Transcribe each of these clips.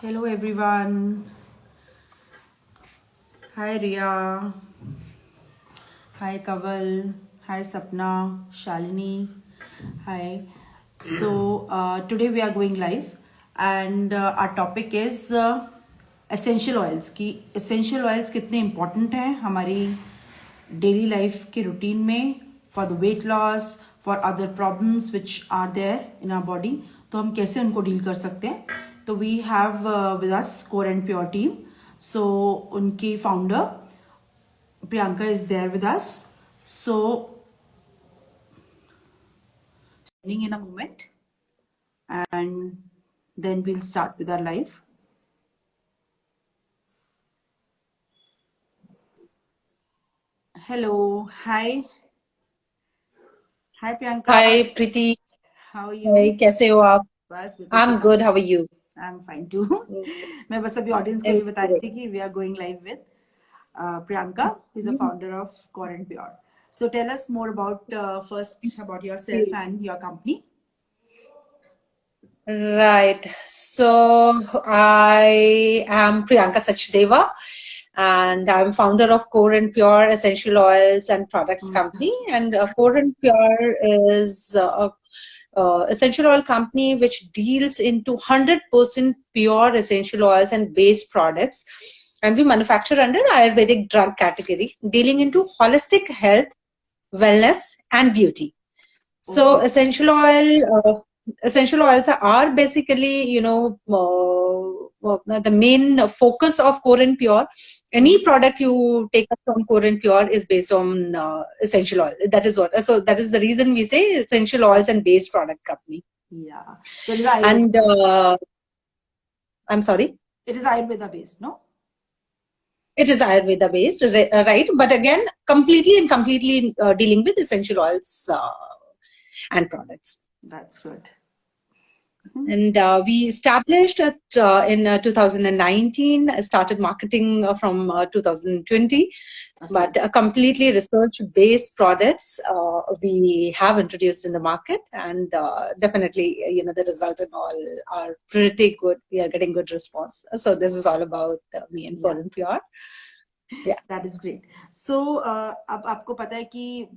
Hello everyone. Hi Ria. Hi Kaval. Hi Sapna. Shalini. Hi. So today we are going live and our topic is essential oils कि essential oils कितने important हैं हमारी daily life के routine में for the weight loss, for other problems which are there in our body. तो हम कैसे उनको deal कर सकते हैं. तो we have with us Core and Pure team. So उनकी founder Priyanka is there with us. So, in a moment, and then we'll start with our live. Hello, hi, hi Priyanka. Hi Preeti. How are Hi, you? कैसे हो आप? बस बिल्कुल I'm ठीक. good. How are you? I'm fine too. मैं बस अभी audience को ये बता रही Great. थी कि we are going live with Priyanka, who is a founder of Core and Pure. So tell us more about first about yourself and your company. Right. So I am Priyanka Sachdeva and I'm founder of Core and Pure Essential Oils and Products Company. And Core and Pure is a essential oil company which deals into 100% pure essential oils and based products. And we manufacture under Ayurvedic drug category, dealing into holistic health, wellness, and beauty. So Okay. essential oils are basically, the main focus of Core and Pure. Any product you take up from Core and Pure is based on essential oil. That is what. So that is the reason we say essential oils and based product company. Yeah. So it is Ayurveda And based. I'm sorry. It is Ayurveda based, no? It is Ayurveda based, right? But again, completely dealing with essential oils and products. That's good. And we established it in 2019, started marketing from 2020, Okay. but completely research-based products we have introduced in the market, and definitely, the result and all are pretty good. We are getting good response. So this is all about me and Yeah. Pure and Pure. Yeah. That is great. So अब आपको पता है कि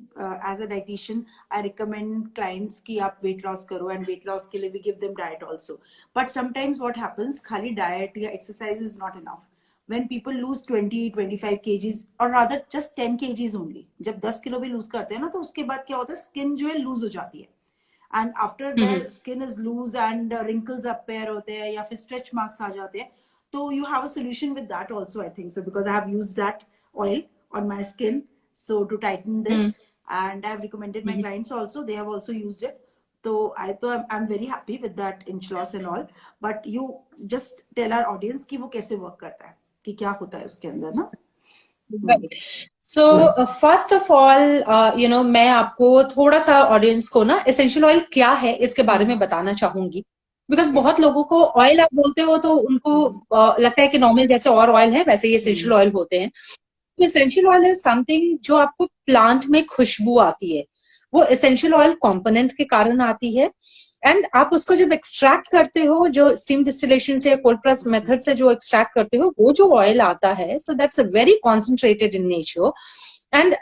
as a dietitian I recommend clients कि आप weight loss करो and weight loss के लिए we give them diet also. But sometimes what happens खाली diet या exercise is not enough. When people lose 20-25 kgs or rather just 10 kgs only, जब 10 kilo भी lose करते हैं ना तो उसके बाद क्या होता है skin जो है lose हो जाती है. And after their skin is loose and wrinkles appear होते हैं या फिर stretch marks आ जाते हैं, so you have a solution with that also, I think so, because I have used that oil on my skin so to tighten this, and I have recommended my clients also, they have also used it. So I thought I'm very happy with that inch loss and all. But you just tell our audience कि वो कैसे work करता है, कि क्या होता है उसके अंदर ना. Right. So first of all, मैं आपको थोड़ा सा ऑडियंस को ना एसेंशियल ऑयल क्या है इसके बारे में बताना चाहूंगी. Because Okay. बहुत लोगों को ऑयल आप बोलते हो तो उनको लगता है कि नॉर्मल जैसे और ऑयल है वैसे ही एसेंशियल ऑयल होते हैं. तो एसेंशियल ऑयल इज समथिंग जो आपको प्लांट में खुशबू आती है. वो एसेंशियल ऑयल कंपोनेंट के कारण आती है. एंड आप उसको जब एक्सट्रैक्ट करते हो जो स्टीम डिस्टिलेशन से कोल्ड प्रेस मेथड से जो एक्सट्रैक्ट करते हो वो जो ऑयल आता है so that's a very concentrated in nature. And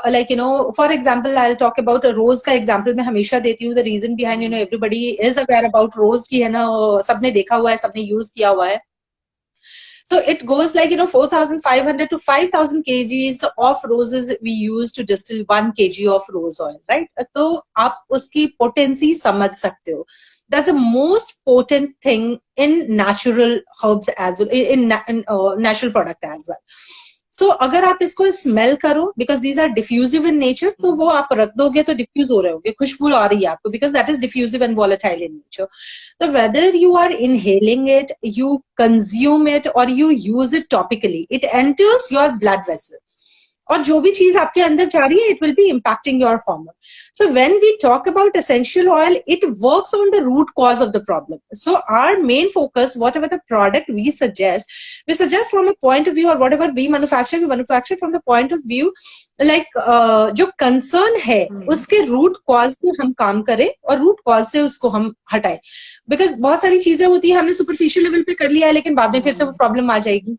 like for example I talk about rose का एग्जाम्पल मैं हमेशा देती हूँ. The reason behind everybody is aware about rose की है ना. सबने देखा हुआ है, सबने यूज किया हुआ है. So it goes like 4,500 to 5,000 kgs of roses we use to distill 1 kg of rose oil, right? तो आप उसकी potency समझ सकते हो. That's the most potent thing in natural herbs as well, in natural product as well. So अगर आप इसको smell करो because these are diffusive in nature तो वो आप रख दोगे तो डिफ्यूज हो रहे होंगे, खुशबू आ रही है आपको because that is diffusive and volatile in nature. So whether you are inhaling it, you consume it, or you use it topically, it enters your blood vessel. और जो भी चीज आपके अंदर जा रही है, it will B impacting your hormone. So when we talk about essential oil, it works on the root cause of the problem. So our main focus, whatever the product we suggest from a point of view, or whatever we manufacture from the point of view like जो concern है उसके root cause पे हम काम करें और root cause से उसको हम हटाएं. Because बहुत सारी चीजें होती है, हमने superficial level पे कर लिया है, लेकिन बाद में फिर से वो problem आ जाएगी.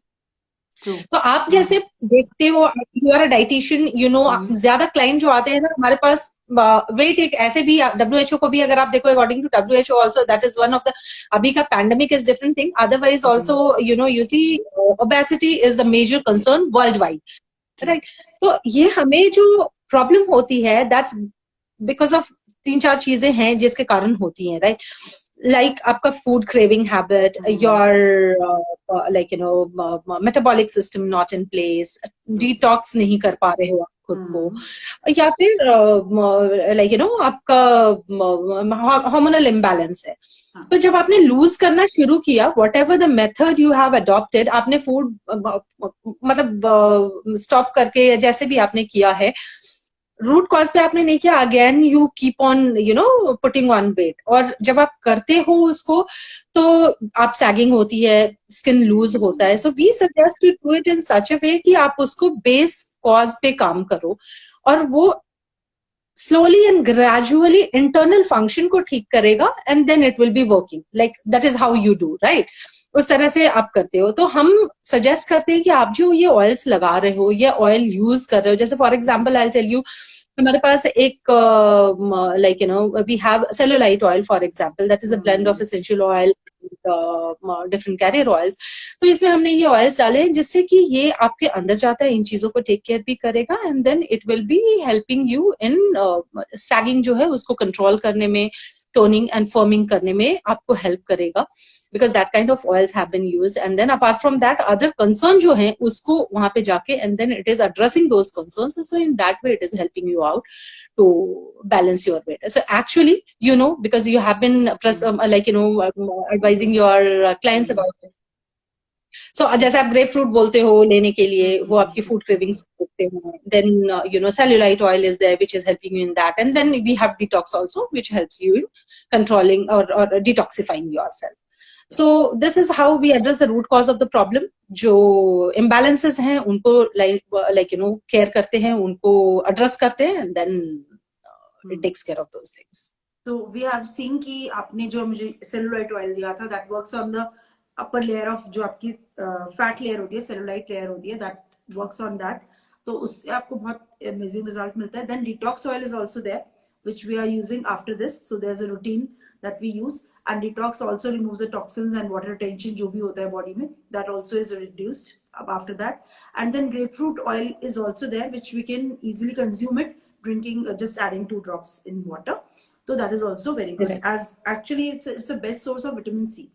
तो आप जैसे देखते हो, you are a dietitian, you know, ज्यादा क्लाइंट जो आते हैं ना हमारे पास, वेट एक ऐसे भी WHO को भी अगर आप देखो, according to WHO also, that is one of the, अभी का pandemic is different thing, otherwise also you know, you see obesity is the major concern worldwide, right. तो ये हमें जो प्रॉब्लम होती है, दैट्स बिकॉज ऑफ 3-4 चीजें हैं जिसके कारण होती हैं, राइट. Like आपका food craving habit, your like you know metabolic system not in place, detox नहीं कर पा रहे हो आप खुद को, या फिर like you know आपका hormonal imbalance है. तो जब आपने लूज करना शुरू किया, whatever the method you have adopted, आपने फूड मतलब स्टॉप करके जैसे भी आपने किया है, रूट कॉज पे आपने नहीं किया, again you keep on you know putting on weight. और जब आप करते हो उसको तो आप सैगिंग होती है, स्किन लूज होता है. So we suggest to do it in such a way कि आप उसको बेस कॉज पे काम करो, और वो slowly and gradually internal function को ठीक करेगा, and then it will be working. Like that is how you do, right? उस तरह से आप करते हो. तो हम सजेस्ट करते हैं कि आप जो ये ऑयल्स लगा रहे हो, ये ऑयल यूज कर रहे हो, जैसे for example I tell you, हमारे पास एक like you know we have cellulite oil for example, that is a blend of essential oil, different carrier oils. तो इसमें हमने ये ऑयल्स डाले हैं जिससे कि ये आपके अंदर जाता है, इन चीजों को टेक केयर भी करेगा, and then it will be helping you in sagging जो है उसको कंट्रोल करने में, टोनिंग एंड फर्मिंग करने में आपको हेल्प करेगा, because that kind of oils have been used. And then apart from that, other concern जो है उसको वहां पे जाके, and then it is addressing those concerns, so in that way it is helping you out to balance your weight. So actually, you know, because you have been like you know advising your clients about it. So जैसे आप grep fruit बोलते हो लेने के लिए, वो आपकी food cravings होते हैं. Then you know cellulite oil is there which is helping you in that, and then we have detox also which helps you in controlling or detoxifying yourself. So this is how we address the root cause of the problem. जो imbalances हैं उनको like you know care करते हैं, उनको address करते हैं, and then it takes care of those things. So we have seen कि आपने जो मुझे cellulite oil दिया था, that works on the upper layer of जो आपकी fat layer होती है, cellulite layer होती है, that works on that. तो उससे आपको बहुत amazing result मिलता है. Then detox oil is also there, which we are using after this. So there's a routine that we use, and detox also removes the toxins and water retention जो भी होता है body में, that also is reduced after that. And then grapefruit oil is also there, which we can easily consume it drinking, just adding 2 drops in water. So that is also very good. As actually it's a best source of vitamin C.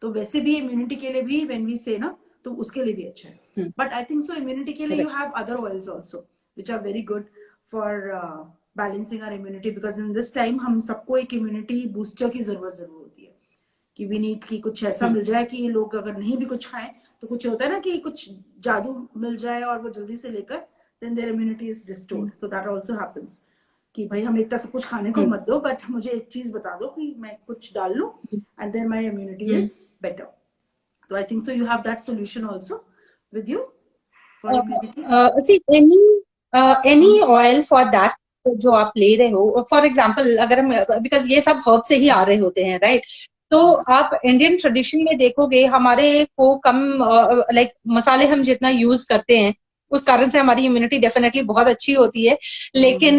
तो वैसे भी immunity के लिए भी when we say ना, तो उसके लिए भी अच्छा है. But I think so immunity के लिए you have other oils also which are very good for balancing our immunity, because in this time हम सबको एक immunity booster की जरूरत होती है कि we need कि कुछ ऐसा मिल जाए कि लोग अगर नहीं भी कुछ खाएं तो कुछ होता है ना कि कुछ जादू मिल जाए और वो जल्दी से लेकर then their immunity is restored. So that also happens कि भाई हमें इतना सब कुछ खाने को मत दो, बट मुझे एक चीज बता दो कि मैं कुछ डाल लूं and then my immunity is better. So I think so you have that solution also with you for immunity. See any oil for that जो आप ले रहे हो, फॉर एग्जाम्पल अगर हम, बिकॉज ये सब हर्ब से ही आ रहे होते हैं, राइट. तो आप इंडियन ट्रेडिशन में देखोगे हमारे को कम लाइक मसाले हम जितना यूज करते हैं उस कारण से हमारी इम्यूनिटी डेफिनेटली बहुत अच्छी होती है. लेकिन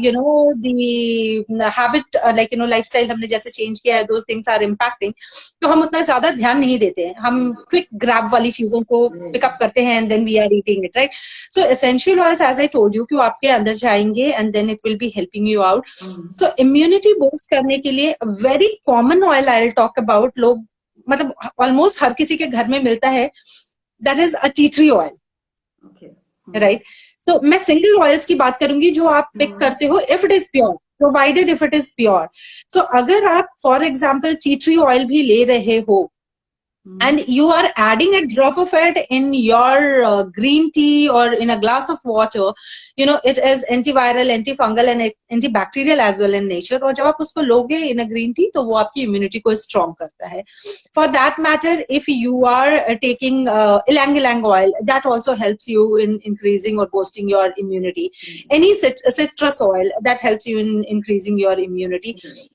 you know the habit like you no lifestyle हमने जैसे चेंज किया है, दोस थिंग्स आर इम्पैक्टिंग. तो हम उतना ज्यादा ध्यान नहीं देते हैं, हम क्विक ग्रैब वाली चीजों को पिकअप करते हैं and then we are eating it, right. So essential oils as I told you कि वो आपके अंदर जाएंगे and then it will be helping you out. So immunity boost करने के लिए very common oil I will talk about, लोग मतलब ऑलमोस्ट हर किसी के घर में मिलता है, that is a tea tree oil, right. So मैं सिंगल ऑयल्स की बात करूंगी जो आप पिक करते हो, if it is pure, provided if it is pure. So अगर आप for example tea tree oil भी ले रहे हो and you are adding a drop of it in your green tea or in a glass of water, it is antiviral, antifungal and antibacterial as well in nature. और जब आप उसको लोगे in a green tea तो वो आपकी immunity को strong करता है. For that matter, if you are taking ylang ylang oil, that also helps you in increasing or boosting your immunity. Any citrus oil, that helps you in increasing your immunity.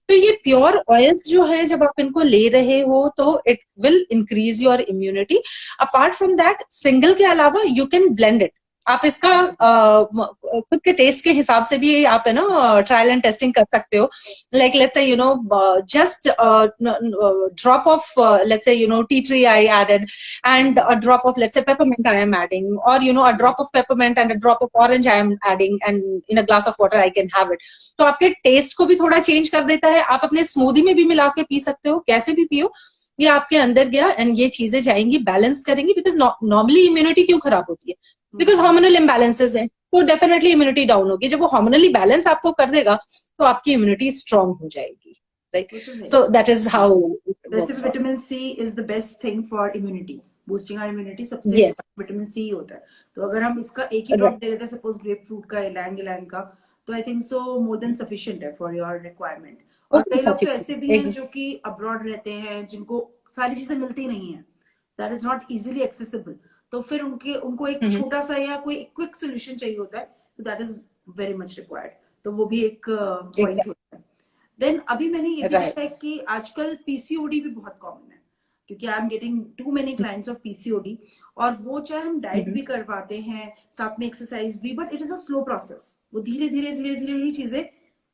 तो ये pure oils जो है जब आप इनको ले रहे हो तो it will increase your immunity. Apart from that, single के अलावा यू कैन ब्लेंड इट. आप इसका खुद के टेस्ट के हिसाब से भी आप है ना ट्रायल एंड टेस्टिंग कर सकते हो. Like let's say just drop of let's say tea tree I added and a drop of, let's say, peppermint I am adding, or a drop of peppermint and a drop of orange I am adding, and in a glass of water I can have it. तो आपके test को भी थोड़ा change कर देता है. आप अपने स्मूदी में भी मिला के पी सकते हो, कैसे भी पियो, ये आपके अंदर गया एंड ये चीजें जाएंगी, बैलेंस करेंगी. बिकॉज नॉर्मली इम्यूनिटी क्यों खराब होती है? बिकॉज हार्मोनल इम्बैलेंसेस है, तो डेफिनेटली इम्यूनिटी डाउन होगी. जब वो हार्मोनली बैलेंस आपको कर देगा तो आपकी इम्यूनिटी स्ट्रांग हो जाएगी. Right? So that is how it works. Vitamin C is the best thing for immunity. Boosting our immunity सबसे Yes. विटामिन सी होता है. तो अगर हम इसका एक ही ड्रॉप ले लेते हैं, सपोज ग्रेप फ्रूट का, इलांग इलांग का, तो I think so more than sufficient है फॉर योर रिक्वायरमेंट. और कई लोग तो ऐसे भी हैं जो कि अब्रॉड रहते हैं, जिनको सारी चीजें मिलती नहीं है, that is not easily accessible. तो फिर उनको एक छोटा सा या कोई क्विक सोल्यूशन चाहिए होता है, तो that is very much required. तो वो भी एक पॉइंट होता है. देन अभी मैंने ये भी देखा है कि आजकल पीसीओडी भी बहुत कॉमन है, क्योंकि I am getting too many clients of PCOD. और वो चाहे हम डाइट भी करवाते हैं, साथ में एक्सरसाइज भी, but it is a slow process. वो धीरे धीरे धीरे धीरे ही चीजें,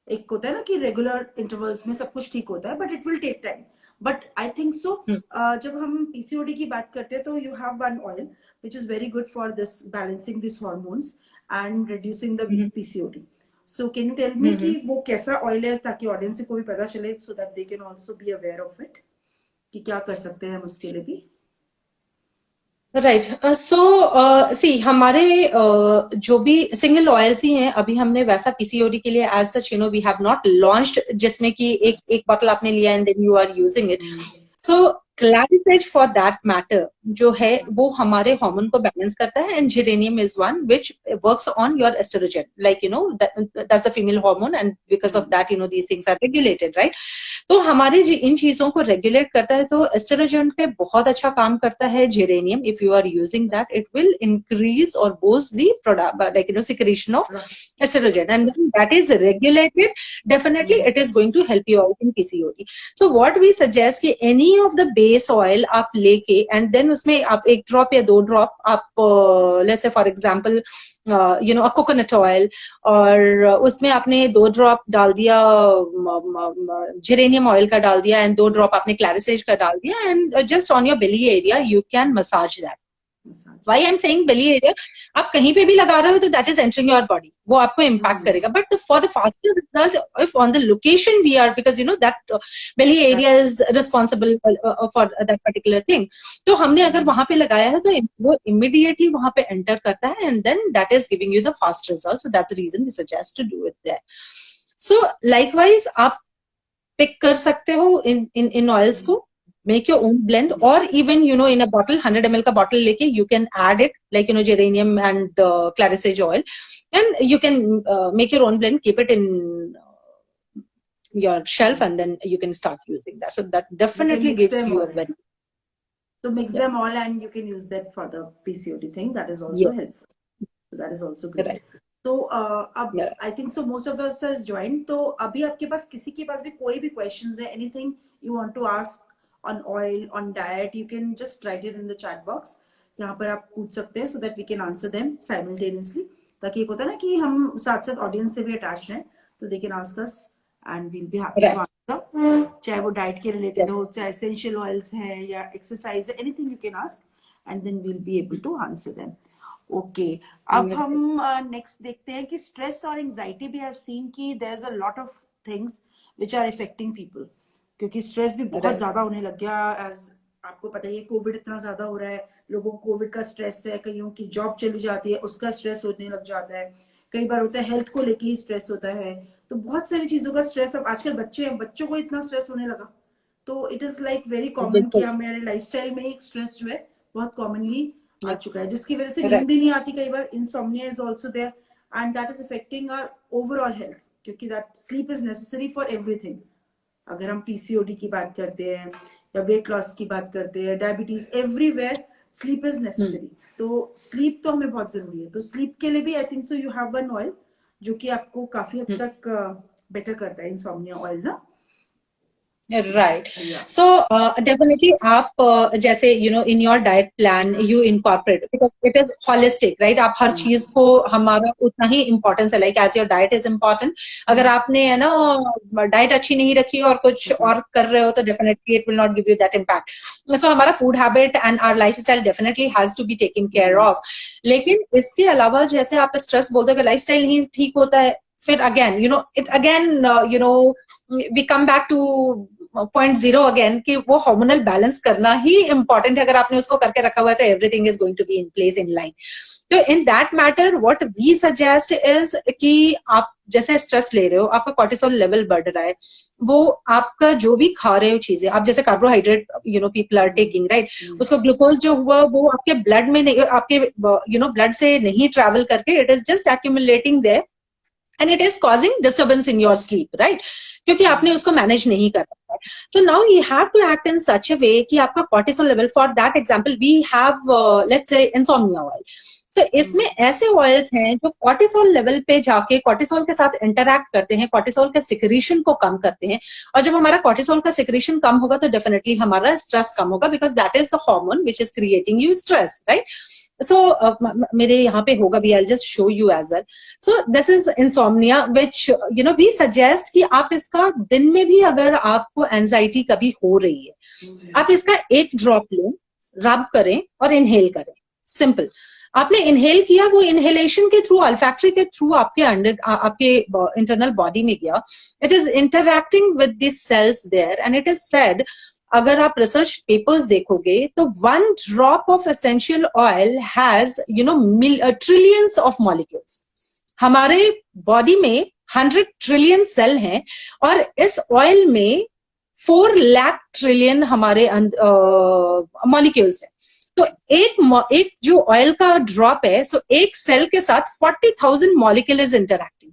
एक होता है ना कि रेगुलर इंटरवल्स में सब कुछ ठीक होता है, but it will take time. But I think so जब हम पीसीओडी की बात करते हैं तो you have one oil which is very good for this balancing this hormones and reducing the PCOD. So can you tell me कि वो कैसा ऑयल है, ताकि ऑडियंस को भी पता चले, so that they can also be aware of it, कि क्या कर सकते हैं हम उसके लिए भी. राइट. सो सी हमारे जो भी सिंगल ऑयल्स ही हैं, अभी हमने वैसा पीसीओडी के लिए as such we have not launched, जिसमें कि एक बॉटल आपने लिया and then you are using it. So clary sage for that matter जो है वो हमारे हार्मोन को बैलेंस करता है, and geranium is one which works on your oestrogen, like that's a female hormone, and because of that these things are regulated, right. तो हमारे इन चीजों को रेगुलेट करता है, तो एस्ट्रोजन पे बहुत अच्छा काम करता है geranium. If you are using that, it will increase और boost the product, like secretion of oestrogen, and that is regulated. Definitely it is going to help you out in PCOD. So what we suggest कि any of the base oil आप लेके and then उसमें आप एक drop या दो drop आप let's say for example coconut oil, और उसमें आपने 2 ड्रॉप डाल दिया जेरेनियम ऑयल का डाल दिया, एंड 2 ड्रॉप आपने क्लैरिसेज का डाल दिया, and just on your belly area you can massage that. Why I'm saying belly area, आप कहीं पे भी लगा रहे हो तो that is entering your body, वो आपको impact करेगा. But for the faster result, if on the location we are, because that belly area is responsible for that particular thing, तो हमने अगर वहां पे लगाया है तो वो immediately वहां पे enter करता है, and then that is giving you the fast result. So that's the reason we suggest to do it there. So likewise आप pick कर सकते हो in oils को, make your own blend, or even in a bottle 100 ml का bottle लेके you can add it, like geranium and clarisage oil, and you can make your own blend, keep it in your shelf, and then you can start using that. So that definitely gives you a very, so mix them all and you can use that for the PCOD thing. That is also helpful. So that is also good. Right. So अब I think so most of us has joined. तो अभी आपके पास किसी के पास भी कोई भी questions है, anything you want to ask on oil, on diet, you can just write it in the chat box. यहाँ पर आप पूछ सकते हैं, so that we can answer them simultaneously. ताकि एक होता है ना कि हम साथ साथ ऑडियंस से भी अटैच हैं, तो they can ask us and we'll be happy to answer. चाहे वो डाइट के रिलेटेड हो, चाहे एसेंशियल ऑयल्स है या एक्सरसाइज है, anything you can ask, and then we'll be able to answer them. Okay. अब हम नेक्स्ट देखते हैं कि स्ट्रेस और एंजाइटी भी, आई हैव सीन कि there is a lot of things which are affecting people, क्योंकि स्ट्रेस भी बहुत ज्यादा होने लग गया. एज आपको पता है कोविड इतना ज्यादा हो रहा है, लोगों को कोविड का स्ट्रेस है, कईयों की जॉब चली जाती है उसका स्ट्रेस होने लग जाता है, कई बार होता है हेल्थ को लेके ही स्ट्रेस होता है. तो बहुत सारी चीजों का स्ट्रेस. अब आजकल बच्चों को इतना स्ट्रेस होने लगा, तो it is like very common कि बिल्कुल हमारे लाइफस्टाइल में एक स्ट्रेस जो है बहुत कॉमनली आ चुका है, जिसकी वजह से राइट नींद भी नहीं आती कई बार, insomnia is also there, and that is affecting our overall health, क्योंकि that sleep is necessary for everything. अगर हम पीसीओडी की बात करते हैं या वेट लॉस की बात करते हैं, diabetes, everywhere sleep is necessary. तो स्लीप तो हमें बहुत जरूरी है। तो स्लीप के लिए भी आई think so you have one oil जो कि आपको काफी हद तक बेटर करता है, इंसोम्निया ऑयल ना। राइट या सो डेफिनेटली आप जैसे in your diet plan you incorporate because it is holistic right, आप हर चीज को हमारा उतना ही इम्पोर्टेंस है, like as your diet is important. अगर आपने है ना डाइट अच्छी नहीं रखी और कुछ और कर रहे हो तो definitely it will not give you that impact. So हमारा food habit and our lifestyle definitely has to be taken care of. लेकिन इसके अलावा जैसे आप स्ट्रेस बोलते हो कि लाइफ स्टाइल नहीं ठीक होता है, फिर again it again we come back to point zero again कि वो हार्मोनल बैलेंस करना ही इंपॉर्टेंट है। अगर आपने उसको करके रखा हुआ है तो everything is going to be in place in line. तो in that matter what we suggest is कि आप जैसे स्ट्रेस ले रहे हो, आपका कॉर्टिसोल लेवल बढ़ रहा है, वो आपका जो भी खा रहे हो चीजें, आप जैसे carbohydrate people are taking right, उसको ग्लूकोज जो हुआ वो आपके ब्लड में नहीं, आपके ब्लड से नहीं ट्रेवल करके it is just accumulating there and it is causing disturbance in your sleep right, क्योंकि आपने उसको मैनेज नहीं कर रखा है। So now you have to act in such a way कि आपका cortisol level, for that example we have let's say insomnia oil. So इसमें ऐसे ऑयल्स हैं जो कॉर्टिसोल लेवल पे जाके कॉर्टिसोल के साथ इंटरैक्ट करते हैं, कॉर्टिसोल के सिक्रीशन को कम करते हैं, और जब हमारा कॉर्टिसोल का सिक्रीशन कम होगा तो डेफिनेटली हमारा स्ट्रेस कम होगा, because that is the hormone which is creating you stress right. So मेरे यहाँ पे होगा भी, I'll just show you as well. So this is insomnia which we suggest कि आप इसका दिन में भी अगर आपको एंजाइटी कभी हो रही है, आप इसका एक ड्रॉप लें, रब करें और इनहेल करें, सिंपल। आपने इनहेल किया, वो इनहेलेशन के थ्रू, अल्फैक्टरी के थ्रू आपके अंडर, आपके इंटरनल बॉडी में गया, it is interacting with this cells there and it is said, अगर आप रिसर्च पेपर्स देखोगे तो 1 drop of essential oil has trillions of molecules. हमारे बॉडी में 100 ट्रिलियन सेल हैं और इस ऑयल में 4 लाख ट्रिलियन हमारे मॉलिक्यूल्स हैं। तो एक जो ऑयल का ड्रॉप है, सो एक सेल के साथ 40,000 molecule is interacting.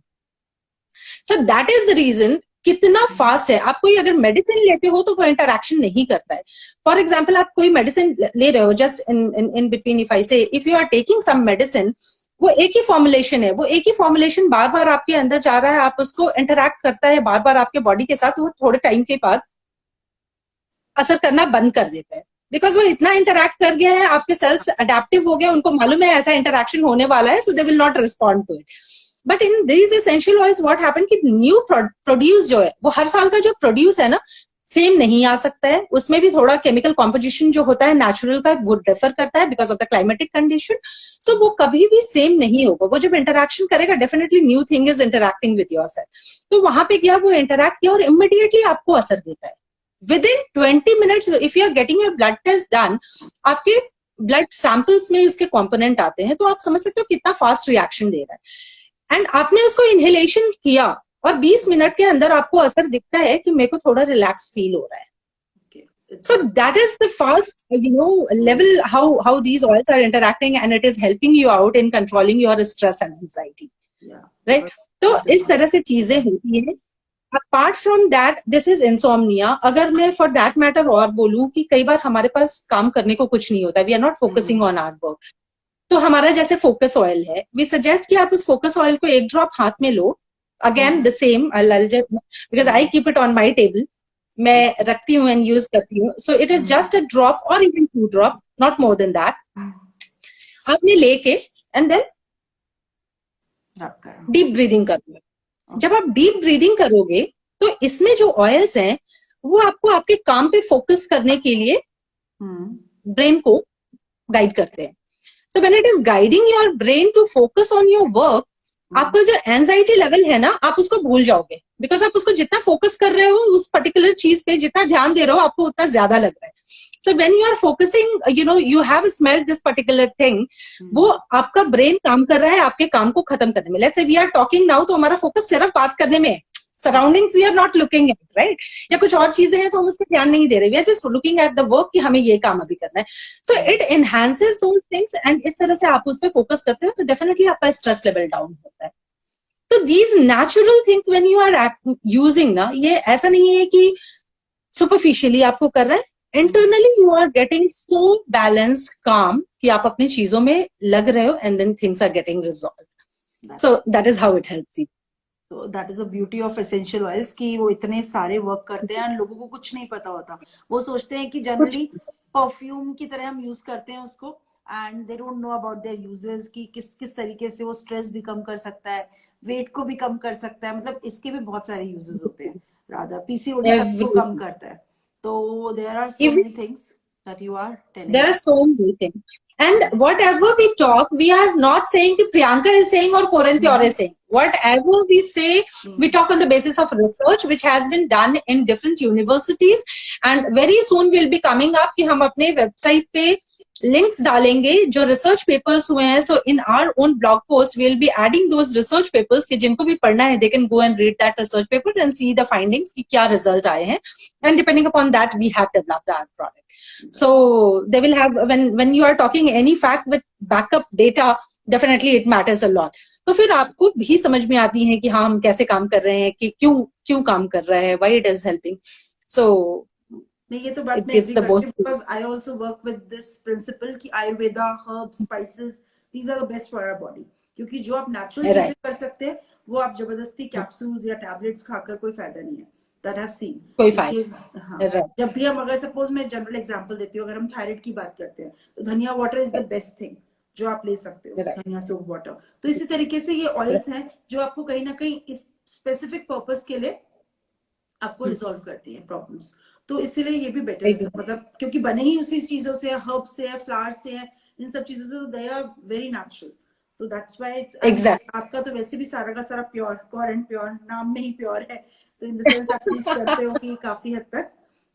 So that is the reason कितना फास्ट है। आप कोई अगर मेडिसिन लेते हो तो वो इंटरैक्शन नहीं करता है। फॉर एग्जाम्पल आप कोई मेडिसिन ले रहे हो, just in between if I say, if you are taking some medicine, वो एक ही फॉर्मुलेशन है, वो एक ही फॉर्मुलेशन बार बार आपके अंदर जा रहा है, आप उसको इंटरैक्ट करता है बार बार आपके बॉडी के साथ, वो थोड़े टाइम के बाद असर करना बंद कर देता है, बिकॉज वो इतना इंटरैक्ट कर गया है, आपके सेल्स अडेप्टिव हो गया, उनको मालूम है ऐसा इंटरैक्शन होने वाला है, so they will not respond to it. But in these essential oils what happen कि न्यू प्रोड्यूस जो है, वो हर साल का जो प्रोड्यूस है ना, सेम नहीं आ सकता है, उसमें भी थोड़ा केमिकल कॉम्पोजिशन जो होता है नेचुरल का वो डिफर करता है because of the climatic condition. So वो कभी भी सेम नहीं होगा, वो जब इंटरैक्शन करेगा definitely new thing is interacting with your self. तो वहां पे गया, वो इंटरैक्ट किया और इमीडिएटली आपको असर देता है। Within 20 minutes if you are getting your blood test done, आपके ब्लड सैंपल्स में उसके कॉम्पोनेंट आते हैं, तो आप समझ सकते हो कितना फास्ट रिएक्शन दे रहा है। एंड आपने उसको इनहेलेशन किया और 20 मिनट के अंदर आपको असर दिखता है कि मेरे को थोड़ा रिलैक्स फील हो रहा है। So that is the first, level how these oils are interacting and it is helping you out in controlling your stress and anxiety. Yeah. Right? तो इस तरह से चीजें होती हैं। Apart from that, this is insomnia. अगर मैं for that matter और बोलूं कि कई बार हमारे पास काम करने को कुछ नहीं होता, we are not focusing on our work. तो हमारा जैसे फोकस ऑयल है, वी सजेस्ट कि आप उस फोकस ऑयल को एक ड्रॉप हाथ में लो, again the same, because I keep it on my table, मैं रखती हूँ एंड यूज करती हूँ। So it is just a drop और even 2 drop, not more than that. आपने लेके एंड देन डीप ब्रीदिंग करोगे। जब आप डीप ब्रीदिंग करोगे तो इसमें जो ऑयल्स हैं वो आपको आपके काम पे फोकस करने के लिए ब्रेन को गाइड करते हैं। So when it is guiding your brain to focus on your work, आपका जो एंजाइटी लेवल है ना, आप उसको भूल जाओगे, बिकॉज आप उसको जितना फोकस कर रहे हो उस पर्टिकुलर चीज पे, जितना ध्यान दे रहे हो, आपको उतना ज्यादा लग रहा है। So when you are focusing, you have smelled this particular thing, वो आपका ब्रेन काम कर रहा है आपके काम को खत्म करने में। Let's say we are talking now, तो हमारा फोकस सिर्फ बात करने में है, surroundings we are not looking at, right? या कुछ और चीजें हैं तो हम उस पर ध्यान नहीं दे रहे, we are just looking at the work कि हमें ये काम अभी करना है. So it enhances those things, and इस तरह से आप उस पर फोकस करते हो तो डेफिनेटली आपका स्ट्रेस लेवल डाउन होता है. तो these natural things when you are using ना, ये ऐसा नहीं है कि सुपरफिशियली आपको कर रहा है, internally you are getting so balanced काम कि आप अपनी चीजों में लग रहे हो, and then things are getting resolve. So that is how it helps you. तो that is a beauty of essential oils कि वो इतने सारे वर्क करते हैं और लोगों को कुछ नहीं पता होता. वो सोचते हैं कि जनरली परफ्यूम की तरह हम यूज करते हैं उसको, and they don't know about their uses कि किस किस तरीके से वो स्ट्रेस भी कम कर सकता है, वेट को भी कम कर सकता है. मतलब इसके भी बहुत सारे यूजेस होते हैं. राधा पीसीओडी तक को कम करता है. तो there are so many things that you are telling. There are so many things. And whatever we talk, we are not saying that Priyanka is saying or Koran Pure is saying. Whatever we say, we talk on the basis of research which has been done in different universities. And very soon we'll be coming up कि हम अपने website पे links डालेंगे जो research papers हुए हैं. So in our own blog post, we'll be adding those research papers कि जिनको भी पढ़ना है, they can go and read that research paper and see the findings कि क्या result आए हैं. And depending upon that, we have developed our product. So they will have, when you are talking any fact with backup data, definitely it matters a lot. तो फिर आपको भी समझ में आती है कि हाँ हम कैसे काम कर रहे हैं, कि क्यों काम कर रहा है, why it is helping. So नहीं, ये तो बात मैं एग्री करती हूँ, because I also work with this principle कि Ayurveda, herbs, spices, these are the best for our body. क्योंकि जो आप नेचुरल चीजें कर सकते हैं वो आप जबरदस्ती कैप्सूल्स या टैबलेट्स खाकर कोई फायदा नहीं है. दैट आई हैव सीन कोई फायदा. हाँ, जब भी हम, अगर सपोज मैं जनरल एग्जांपल देती हूँ, अगर हम थायराइड की बात करते हैं तो धनिया water is the best thing जो आप ले सकते हो, धनिया सोप वाटर. तो इसी तरीके से ये ऑयल्स हैं जो आपको कहीं ना कहीं इस स्पेसिफिक पर्पस के लिए आपको रिजॉल्व करती है प्रॉब्लम्स. तो इसीलिए ये भी बेटर है, मतलब क्योंकि बने ही उसी चीजों से, हर्ब से है, फ्लावर्स से है, इन सब चीजों से, दे आर वेरी नेचुरल. तो दैट्स व्हाई इट्स एग्जैक्ट. आपका तो वैसे भी सारा का सारा प्योर, कोर एंड प्योर, नाम में ही प्योर है. तो इन द सेंस आप यूज करते हो कि काफी हद तक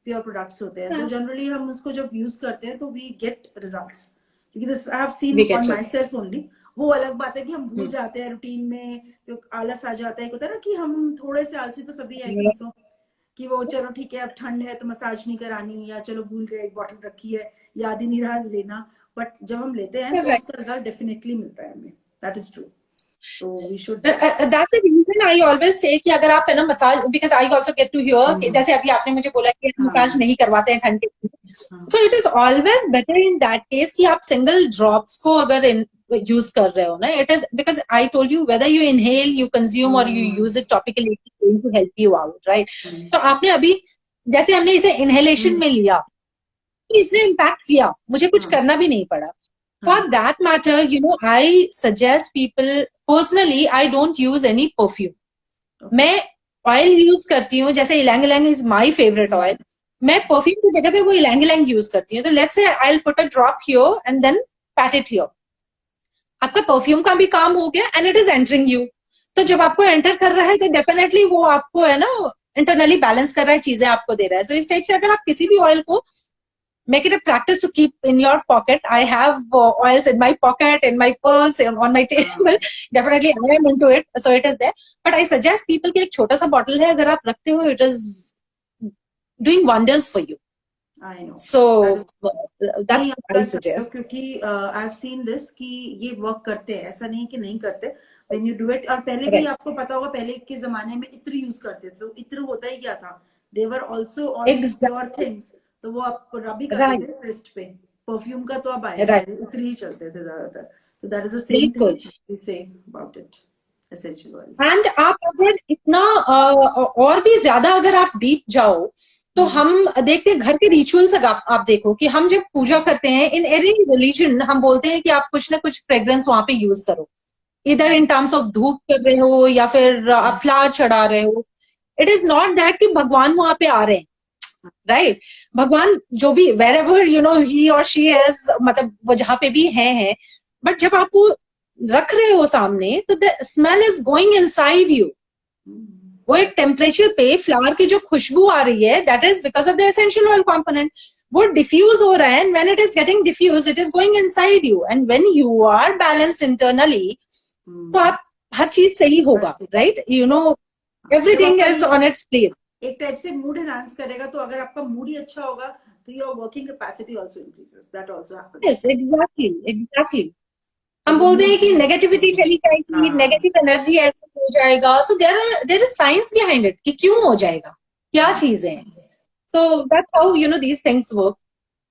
प्योर प्रोडक्ट्स होते हैं. तो जनरली हम उसको जब यूज करते हैं तो वी गेट रिजल्ट्स, क्योंकि this I have scene on my self only. वो अलग बात है कि हम भूल जाते हैं रूटीन में, तो आलस आ जाता है. होता है ना कि हम थोड़े से आलसी तो सभी हैं कि वो चलो ठीक है अब ठंड है तो मसाज नहीं करानी, या चलो भूल गए एक बॉटल रखी है, याद ही नहीं रहा लेना. बट जब हम लेते हैं तो उसका रिजल्ट डेफिनेटली मिलता है हमें. That is true. So we should. That's the reason I always say कि अगर आप है ना massage, because I also get to hear जैसे अभी आपने मुझे बोला कि मसाज नहीं करवाते हैं ठंड के. So it is always better in that case कि आप single drops को अगर यूज कर रहे हो ना, it is because I told you whether you inhale, you consume or you use it topically, it's going to help you out, right? तो आपने अभी जैसे हमने इसे inhalation में लिया, इसने इम्पैक्ट किया, मुझे कुछ करना भी नहीं पड़ा. For that matter, you know, I suggest people, personally, I don't use any perfume. मैं oil use करती हूँ, जैसे इलांग इलांग is my favorite oil. मैं perfume की जगह पे वो इलांग इलांग use करती हूँ. तो let's say I'll put a drop here and then pat it here. आपका perfume का भी काम हो गया and it is entering you. तो जब आपको enter कर रहा है तो definitely वो आपको है ना internally balance कर रहा है, चीजें आपको दे रहा है. So इस टाइप से अगर आप किसी भी oil को make it a practice to keep in your pocket. I have oils in my pocket, in my purse, on my table. Definitely, I am into it, so it is there. But I suggest people कि एक छोटा सा bottle है, अगर आप रखते हो, it is doing wonders for you. I know. So that's what I suggest. क्योंकि I've seen this कि ये work करते हैं, ऐसा नहीं कि नहीं करते. When you do it, और पहले भी आपको पता होगा, पहले के जमाने में इत्र यूज करते थे. तो इत्र होता ही क्या था? They were also all pure things. तो वो आप रब ही करते थे रिस्ट पे. परफ्यूम का तो अब आया इत्र ही चलते थे ज्यादातर. तो that is the same thing we say about it, essential oils. And आप अगर इतना और भी ज्यादा अगर आप डीप जाओ तो हम देखते हैं घर के रिचुअल्स. आप देखो कि हम जब पूजा करते हैं, इन एवरी रिलीजन हम बोलते हैं कि आप कुछ ना कुछ फ्रेग्रेंस वहां पे यूज करो, इधर इन टर्म्स ऑफ धूप कर रहे हो या फिर आप फ्लावर चढ़ा रहे हो. इट इज नॉट दैट कि भगवान वहां पे आ रहे हैं, राइट? भगवान जो भी wherever you know he or she is, मतलब वो जहां पे भी हैं, बट जब आप वो रख रहे हो सामने तो the smell is going inside you. वो एक टेम्परेचर पे फ्लावर की जो खुशबू आ रही है, that is because of the essential oil component. वो डिफ्यूज हो रहा है, and when it is getting diffused, it is going inside you. And when you are balanced internally, तो आप हर चीज सही होगा, right? You know, Everything is on its place. एक टाइप से मूड एनहांस करेगा, तो अगर आपका मूड ही अच्छा होगा तो your working capacity also increases, that also happens. Yes, exactly. हम बोलते हैं कि नेगेटिविटी चली जाएगी, नेगेटिव एनर्जी ऐसे हो जाएगा. So there is science behind it कि क्यों हो जाएगा, क्या चीजें हैं. तो that's how you know these things work.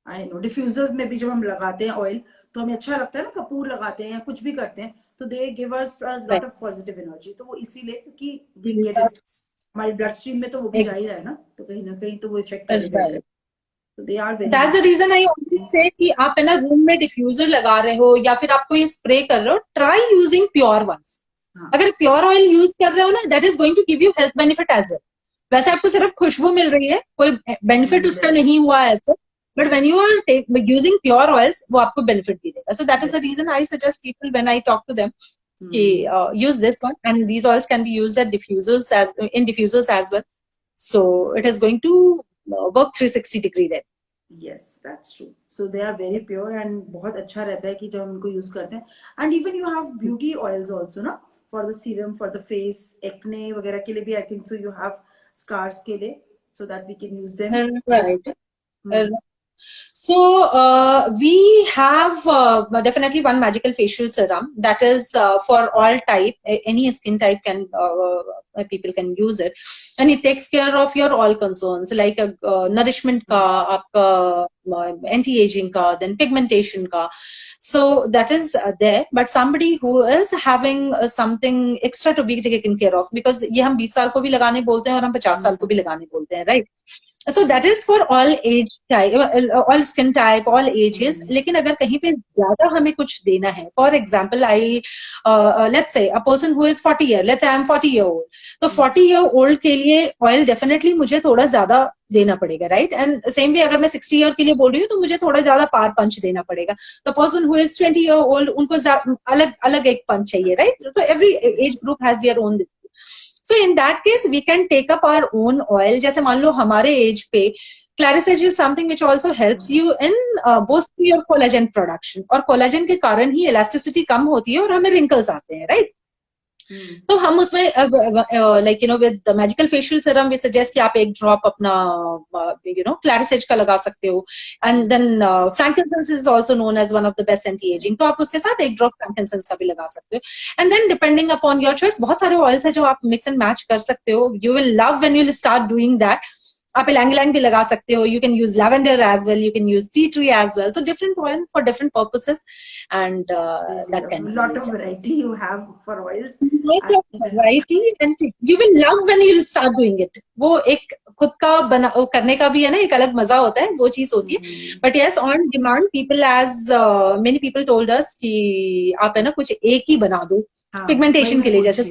I know diffusers में भी जब हम लगाते हैं ऑयल तो हमें अच्छा लगता है ना, कपूर लगाते हैं या कुछ भी करते हैं तो they give us a lot of positive energy. तो वो इसीलिए क्योंकि वी गेट इट हमारी ब्लड स्ट्रीम में, तो वो भी जा ही रहा है ना, तो कहीं ना कहीं तो वो इफेक्ट करेगा. तो they are very, that's the reason I always say कि आप है ना रूम में डिफ्यूजर लगा रहे हो या फिर आप कोई स्प्रे कर रहे हो, ट्राई यूजिंग प्योर वंस. अगर प्योर ऑयल यूज कर रहे हो ना, that is going to give you health benefit as well. वैसे आपको सिर्फ खुशबू मिल रही है, कोई बेनिफिट उसका नहीं हुआ है ऐसे, but when you are using pure oils वो आपको बेनिफिट भी देगा. So that is the reason I suggest people when I talk to them कि use this one, and these oils can be used at diffusers as well. So it is going to work 360 degree then. Yes, that's true. So they are very pure and बहुत अच्छा रहता है कि जब हम उनको use करते हैं. And even you have beauty oils also ना, for the serum, for the face, acne वगैरह के लिए भी I think so you have scars के लिए, so that we can use them. Right. So we have definitely one magical facial serum that is for all type, any skin type can people can use it, and it takes care of your all concerns like nourishment ka, aapka anti-aging ka, then pigmentation ka. So that is there, but somebody who is having something extra to be taken care of, because ये हम 20 साल को भी लगाने बोलते हैं और हम 50 साल को भी लगाने बोलते हैं, right? So that is for all age type, all skin type, all ages. लेकिन अगर कहीं पे ज्यादा हमें कुछ देना है, for example, let's say a person who is 40 year, let's say I'm 40-year-old, तो 40-year-old के लिए oil definitely मुझे थोड़ा ज्यादा देना पड़ेगा, right? And same way अगर मैं 60 year के लिए बोल रही हूँ तो मुझे थोड़ा ज्यादा पार पंच देना पड़ेगा. The person who is 20-year-old उनको अलग अलग एक पंच चाहिए, right? So every age group has their own. So in that case, we can take up our own oil. जैसे मान लो हमारे एज पे Clarisage is something which also helps you in boosting your collagen production. और collagen के कारण ही elasticity कम होती है और हमें wrinkles आते हैं, right? तो हम उसमें like you know with the magical facial serum we suggest कि आप एक drop अपना you know Clarisage का लगा सकते हो, and then frankincense is also known as one of the best anti-aging, तो आप उसके साथ एक drop frankincense का भी लगा सकते हो. And then depending upon your choice, बहुत सारे oils है जो आप mix and match कर सकते हो. You will love when you will start doing that. आप इलांग इलांग भी लगा सकते हो. You can use lavender as well. You can use tea tree as well. So different oil for different purposes, and that can be lot of variety you have for oils. Lot of variety, and you will love when you start doing it. वो एक खुद का बना करने का भी है ना, एक अलग मजा होता है, वो चीज होती है. But yes, on demand, people as many people told us कि आप है ना कुछ एक ही बना दो पिगमेंटेशन के लिए, जैसे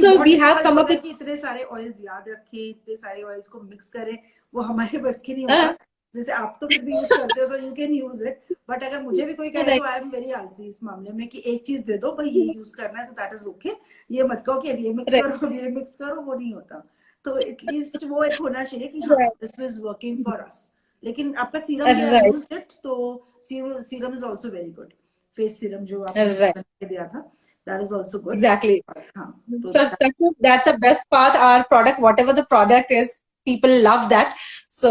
so we have come up with इतने सारे ऑयल्स याद रखें, इतने सारे ऑयल्स को मिक्स करें, वो हमारे बस की नहीं होता. जैसे आप तो फिर भी यूज करते हो तो you can use it, but अगर मुझे भी कोई कहे तो आई एम वेरी आलसी इस मामले में कि एक चीज दे दो भाई ये यूज करना है तो दैट इज ओके. ये मत कहो कि अब ये मिक्स करो, ये मिक्स करो, वो नहीं होता. तो एटलीस्ट वो एक होना चाहिए कि हाँ this is working for us. लेकिन आपका सीरम यूज्ड इट, तो serum is also very good. Face serum जो आपने दिया था, that is also good. Exactly. So that's the best part. Our product, whatever the product is, people love that. So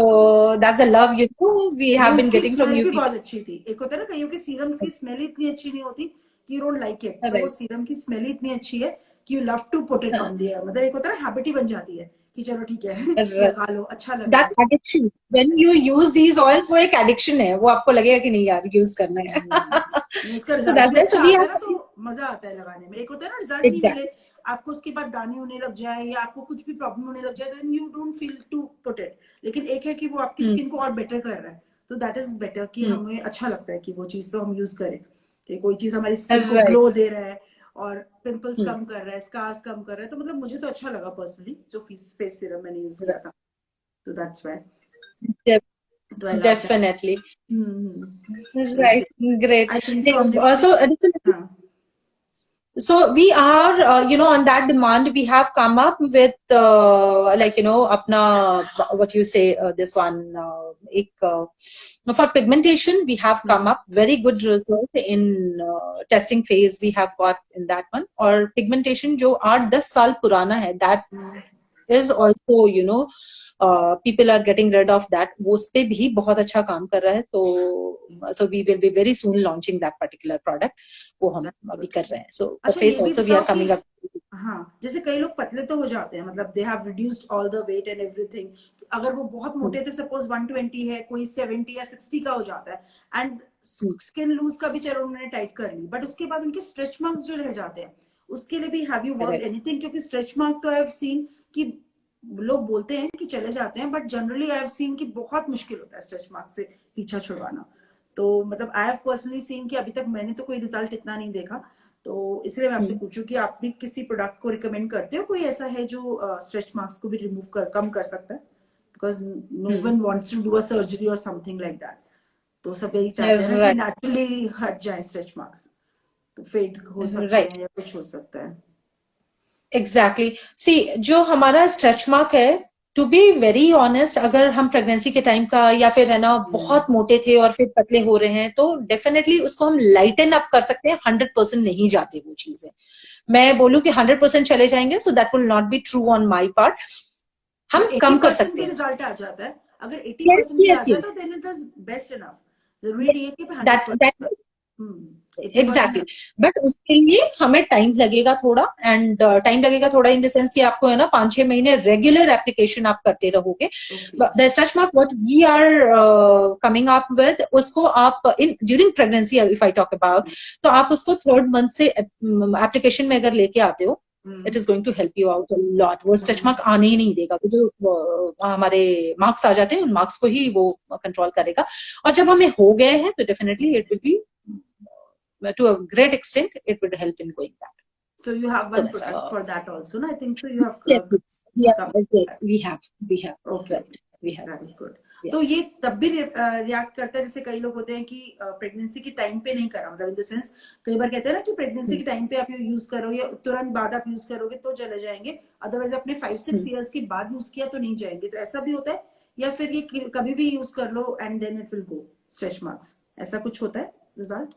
that's the love you know we have been getting from you. बहुत अच्छी थी. एक होता है ना कईयों के serums की स्मेल इतनी अच्छी नहीं होती कि you don't like it. तो सीरम की स्मेल इतनी अच्छी है कि you love to put it on there. मतलब एक होता है ना हैबिट ही बन जाती है कि चलो ठीक है लगा लो, अच्छा लगता है. That's addiction. When you use these oils, वो एक addiction है. वो आपको लगेगा कि नहीं यार यूज करना है. इसका रिजल्ट तो मजा आता है लगाने में. एक होता है ना रिजल्ट नहीं मिले, आपको उसके बाद दाने होने लग जाए या आपको कुछ भी प्रॉब्लम होने लग जाए, then you don't feel to put it. लेकिन एक है कि वो आपकी स्किन को और बेटर कर रहा है, तो दैट इज बेटर कि हमें अच्छा लगता है कि वो चीज तो हम यूज करें, कि कोई चीज हमारी स्किन को ग्लो दे रहा है और पिंपल्स कम कर रहा है, स्कार्स कम कर रहा है. तो मतलब मुझे तो अच्छा लगा पर्सनली जो फेस सीरम मैंने यूज किया था, तो that's why. Definitely. Right. Great. I think so. So we are, you know, on that demand, we have come up with, like, you know, apna, what you say, this one, For pigmentation, we have come up very good result in testing phase. We have got in that one. और pigmentation जो 8-10 साल पुराना है, that is also, you know, people are getting rid of that. वो उस पे भी बहुत अच्छा काम कर रहा है. तो so we will be very soon launching that particular product. वो हम अभी कर रहे हैं. So the face also we are coming up. हाँ, जैसे कई लोग पतले तो हो जाते हैं, मतलब they have reduced all the weight and everything. अगर वो बहुत मोटे थे, सपोज 120 है, कोई 70 या 60 का हो जाता है, एंड स्किन लूज का भी चलो उन्होंने टाइट कर ली, बट उसके बाद उनके स्ट्रेच मार्क्स जो रह जाते हैं, उसके लिए भी हैव यू वर्कड एनीथिंग? क्योंकि स्ट्रेच मार्क तो आई हैव सीन कि लोग बोलते हैं कि चले जाते हैं, but generally I have seen कि बहुत मुश्किल होता है स्ट्रेच मार्क से पीछा छुड़वाना. तो मतलब आई हैव पर्सनली सीन कि अभी तक मैंने तो कोई रिजल्ट इतना नहीं देखा. तो इसलिए मैं आपसे पूछूं कि आप भी किसी प्रोडक्ट को रिकमेंड करते हो, कोई ऐसा है जो स्ट्रेच मार्क्स को भी रिमूव कर कम कर सकता है? Because no one wants to do a surgery और समथिंग लाइक दैट. तो सब यही चाहते हैं कि नेचुरली हट जाए स्ट्रेच मार्क्स. तो फेड हो सकता है या कुछ हो सकता है. एग्जैक्टली. सी, जो हमारा स्ट्रेच मार्क है, टू बी वेरी ऑनेस्ट, अगर हम प्रेगनेंसी के टाइम का या फिर है ना बहुत मोटे थे और फिर पतले हो रहे हैं, तो डेफिनेटली उसको हम लाइटन अप कर सकते हैं. 100% नहीं जाते वो चीजें. मैं बोलूं कि 100% चले जाएंगे, so that will not be true on my part. हम कम कर सकते हैं. रिजल्ट आ जाता है. अगर 80% भी आ जाता है तो then it is best enough. जरूरी नहीं है कि 100%. एग्जैक्टली. बट उसके लिए हमें टाइम लगेगा थोड़ा, एंड टाइम लगेगा थोड़ा इन द सेंस कि आपको है ना 5-6 महीने रेगुलर एप्लीकेशन आप करते रहोगे. The stretch mark what we are coming up with, उसको आप in during pregnancy if I talk about, तो आप उसको 3rd मंथ से एप्लीकेशन में अगर लेके आते हो, it is going to help you out a lot. वो स्ट्रेच मार्क आने ही नहीं देगा. जो हमारे मार्क्स आ जाते हैं, उन मार्क्स को ही वो कंट्रोल करेगा. और जब हमें हो गए हैं तो definitely it will B to a great extent, it would help in going that. So you have one product for that also, no? I think so. You have yes, we have. Okay, right. We have. That is good. तो ये तब भी react करता है, जैसे कई लोग होते हैं कि प्रेगनेंसी के टाइम पे नहीं करा, मतलब इन द सेंस कई बार कहते हैं ना कि प्रेगनेंसी के टाइम पे आप यूज करो या तुरंत बाद आप यूज करोगे तो चले जाएंगे, अदरवाइज अपने 5-6 इयर्स के बाद यूज किया तो नहीं जाएंगे. तो ऐसा भी होता है, या फिर ये कभी भी यूज कर लो and then it will go stretch marks, ऐसा कुछ होता है रिजल्ट?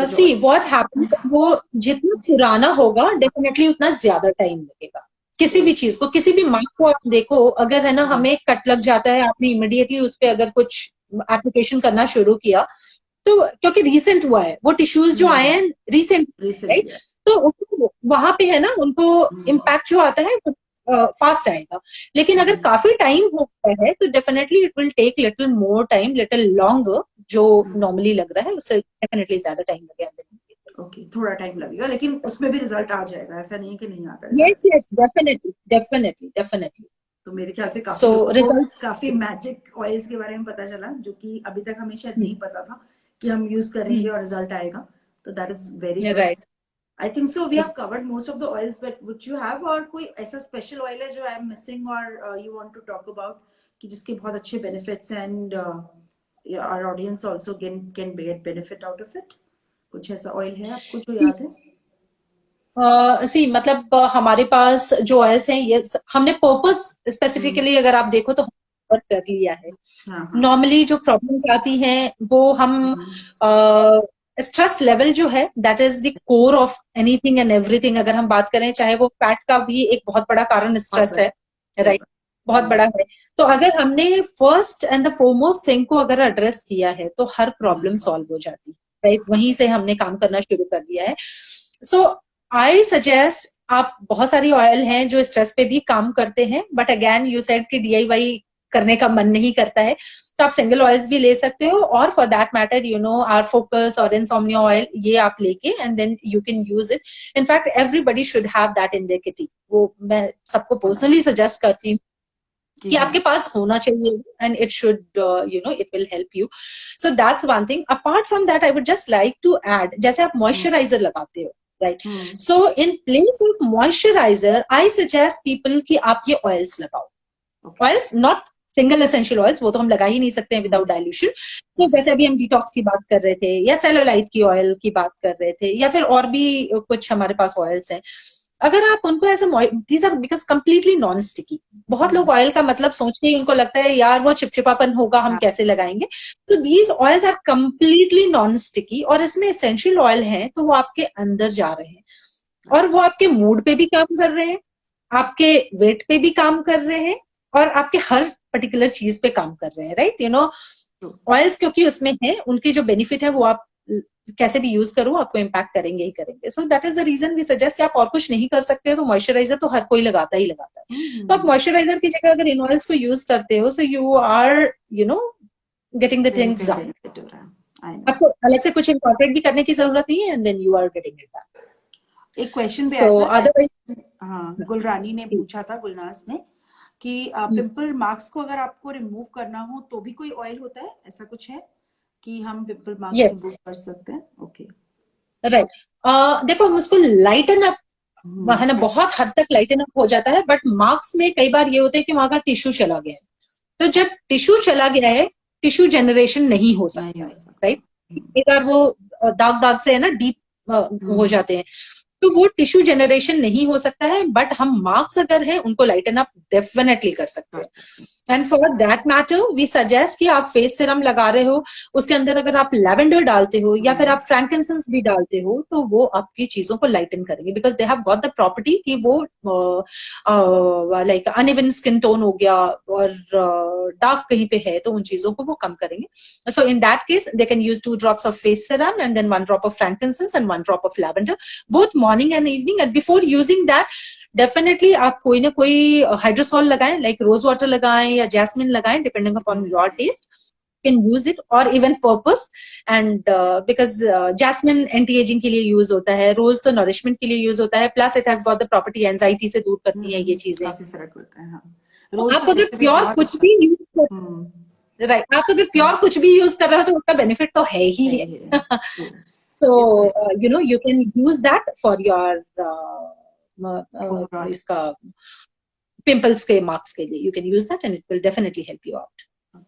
सी व्हाट हैपेंस, वो जितना पुराना होगा डेफिनेटली उतना ज्यादा टाइम लगेगा. किसी भी चीज को, किसी भी मार्क को आप देखो, अगर है ना हमें कट लग जाता है, आपने इमिडिएटली उस पर अगर कुछ एप्लीकेशन करना शुरू किया, तो क्योंकि रिसेंट हुआ है, वो टिश्यूज जो आए हैं रिसेंट, राइट, तो वहां पे है ना उनको इम्पैक्ट जो आता है फास्ट आएगा. लेकिन अगर काफी टाइम हो गया है तो definitely it will take little more time, little longer. जो नॉर्मली लग रहा है उससे डेफिनेटली ज्यादा टाइम लगेगा. ओके, थोड़ा टाइम लगेगा, लेकिन उसमें भी रिजल्ट आ जाएगा, ऐसा नहीं है कि नहीं आता. Yes, definitely. तो मेरे ख्याल से काफी मैजिक ऑयल्स के बारे में पता चला, जो कि अभी तक हमें शायद नहीं पता था कि हम यूज करेंगे और रिजल्ट आएगा. तो that is very right. I think so. We have covered most of the oils, but would you have और कोई ऐसा special oil है जो I am missing or you want to talk about कि जिसके बहुत अच्छे benefits and our audience also can get benefit out of it? कुछ ऐसा oil है आपको जो याद है? सी मतलब हमारे पास जो ऑयल्स हैं, ये हमने पर्पस स्पेसिफिकली अगर आप देखो तो कर लिया है. नॉर्मली जो प्रॉब्लम्स आती हैं वो हम स्ट्रेस लेवल जो है, that is the core of anything and everything. अगर हम बात करें, चाहे वो फैट का भी एक बहुत बड़ा कारण स्ट्रेस है, राइट, बहुत बड़ा है. तो अगर हमने first and the foremost thing को अगर एड्रेस किया है तो हर प्रॉब्लम सॉल्व हो जाती है, राइट. वहीं से हमने काम करना शुरू कर दिया है. सो आई सजेस्ट, आप बहुत सारी ऑयल हैं जो स्ट्रेस पे भी काम करते हैं, बट अगेन यू सेड कि DIY करने का मन नहीं करता है, तो आप सिंगल ऑयल्स भी ले सकते हो. और for that matter, you know, our focus और इनसोम्निया ऑयल, ये आप लेके and then you can use it. In fact everybody should have that in their kitty. वो मैं सबको पर्सनली सजेस्ट करती हूँ कि आपके पास होना चाहिए, and it should, you know, it will help you. So that's one thing. Apart from that, I would just like to add, जैसे आप मॉइस्चराइजर लगाते हो, right, so in place of moisturiser I suggest people कि आप ये oils लगाओ. Oils, not single essential oils, वो तो हम लगा ही नहीं सकते हैं विदाउट डाइल्यूशन. तो जैसे अभी हम डिटॉक्स की बात कर रहे थे, या सेलुलाइट की ऑयल की बात कर रहे थे, या फिर और भी कुछ हमारे पास ऑयल्स हैं, अगर आप उनको ऐसे, these are because completely non sticky, बहुत लोग ऑयल का मतलब सोचते ही उनको लगता है यार वो चिपचिपापन होगा, हम कैसे लगाएंगे। तो these oils are completely non sticky, और इसमें एसेंशियल ऑयल है तो वो आपके अंदर जा रहे हैं, और वो आपके मूड पे भी काम कर रहे हैं, आपके वेट पे भी काम कर रहे हैं, और आपके हर पर्टिकुलर चीज पे काम कर रहे हैं, राइट। यू नो, ऑयल्स क्योंकि उसमें है, उनके जो बेनिफिट है वो आप कैसे भी यूज करो आपको इम्पैक्ट करेंगे ही करेंगे। So that is the reason we suggest कि आप और कुछ नहीं कर सकते हो तो मॉइस्चराइजर तो हर कोई लगाता ही लगाता है। तो आप मॉइस्चराइजर की जगह अगर इन ऑयल्स को यूज करते हो, so you are you know getting the things done. आपको अलग से कुछ इंकॉर्पोरेट भी करने की जरूरत नहीं है, and then you are getting it done. एक क्वेश्चन भी सो आया था, अदरवाइज, हाँ, गुलरानी ने पूछा था, गुलनाज ने, कि पिंपल मार्क्स को अगर आपको रिमूव करना हो तो भी कोई ऑयल होता है, ऐसा कुछ है कि हम पिंपल मार्क्स यस, रिमूव कर सकते हैं? Okay, right. देखो, हम उसको लाइटन अप, है ना, बहुत हद तक लाइटन अप हो जाता है, बट मार्क्स में कई बार ये होता है कि वहां का टिश्यू चला गया है। तो जब टिश्यू चला गया है, टिश्यू जनरेशन नहीं हो सकता है, राइट। एक बार वो दाग दाग से है ना डीप हो जाते हैं, तो वो टिश्यू जनरेशन नहीं हो सकता है, बट हम मार्क्स अगर हैं उनको लाइटन अप डेफिनेटली कर सकते हैं। And for that matter we suggest कि आप फेस सीरम लगा रहे हो, उसके अंदर अगर आप लेवेंडर डालते हो या फिर आप फ्रैंकिंसेंस भी डालते हो, तो वो आपकी चीजों को लाइटन करेंगे, because they have got the property कि वो लाइक अनइवन स्किन टोन हो गया और डार्क कहीं पे है तो उन चीजों को वो कम करेंगे। So in that case they can use 2 drops of face serum and then 1 drop of frankincense and 1 drop of lavender, both morning and evening. And before using that, definitely आप कोई ना कोई हाइड्रोसॉल लगाएं, लाइक रोज वाटर लगाएं या jasmine लगाएं, depending upon your taste, can use it, और even purpose. And because jasmine anti aging के लिए यूज होता है, रोज तो नरिशमेंट के लिए यूज होता है, plus it has got the property anxiety से दूर करती है ये चीजें। काफी फर्क होता है, हाँ। रोज आप तो अगर वैसे भी प्योर बहुत कुछ अच्छा, भी यूज कर, राइट, आप अगर प्योर कुछ भी यूज कर रहे हो तो उसका बेनिफिट तो है ही है। तो you know you can use that for your इसका पिंपल्स के मार्क्स के लिए, you can use that and it will definitely help you out.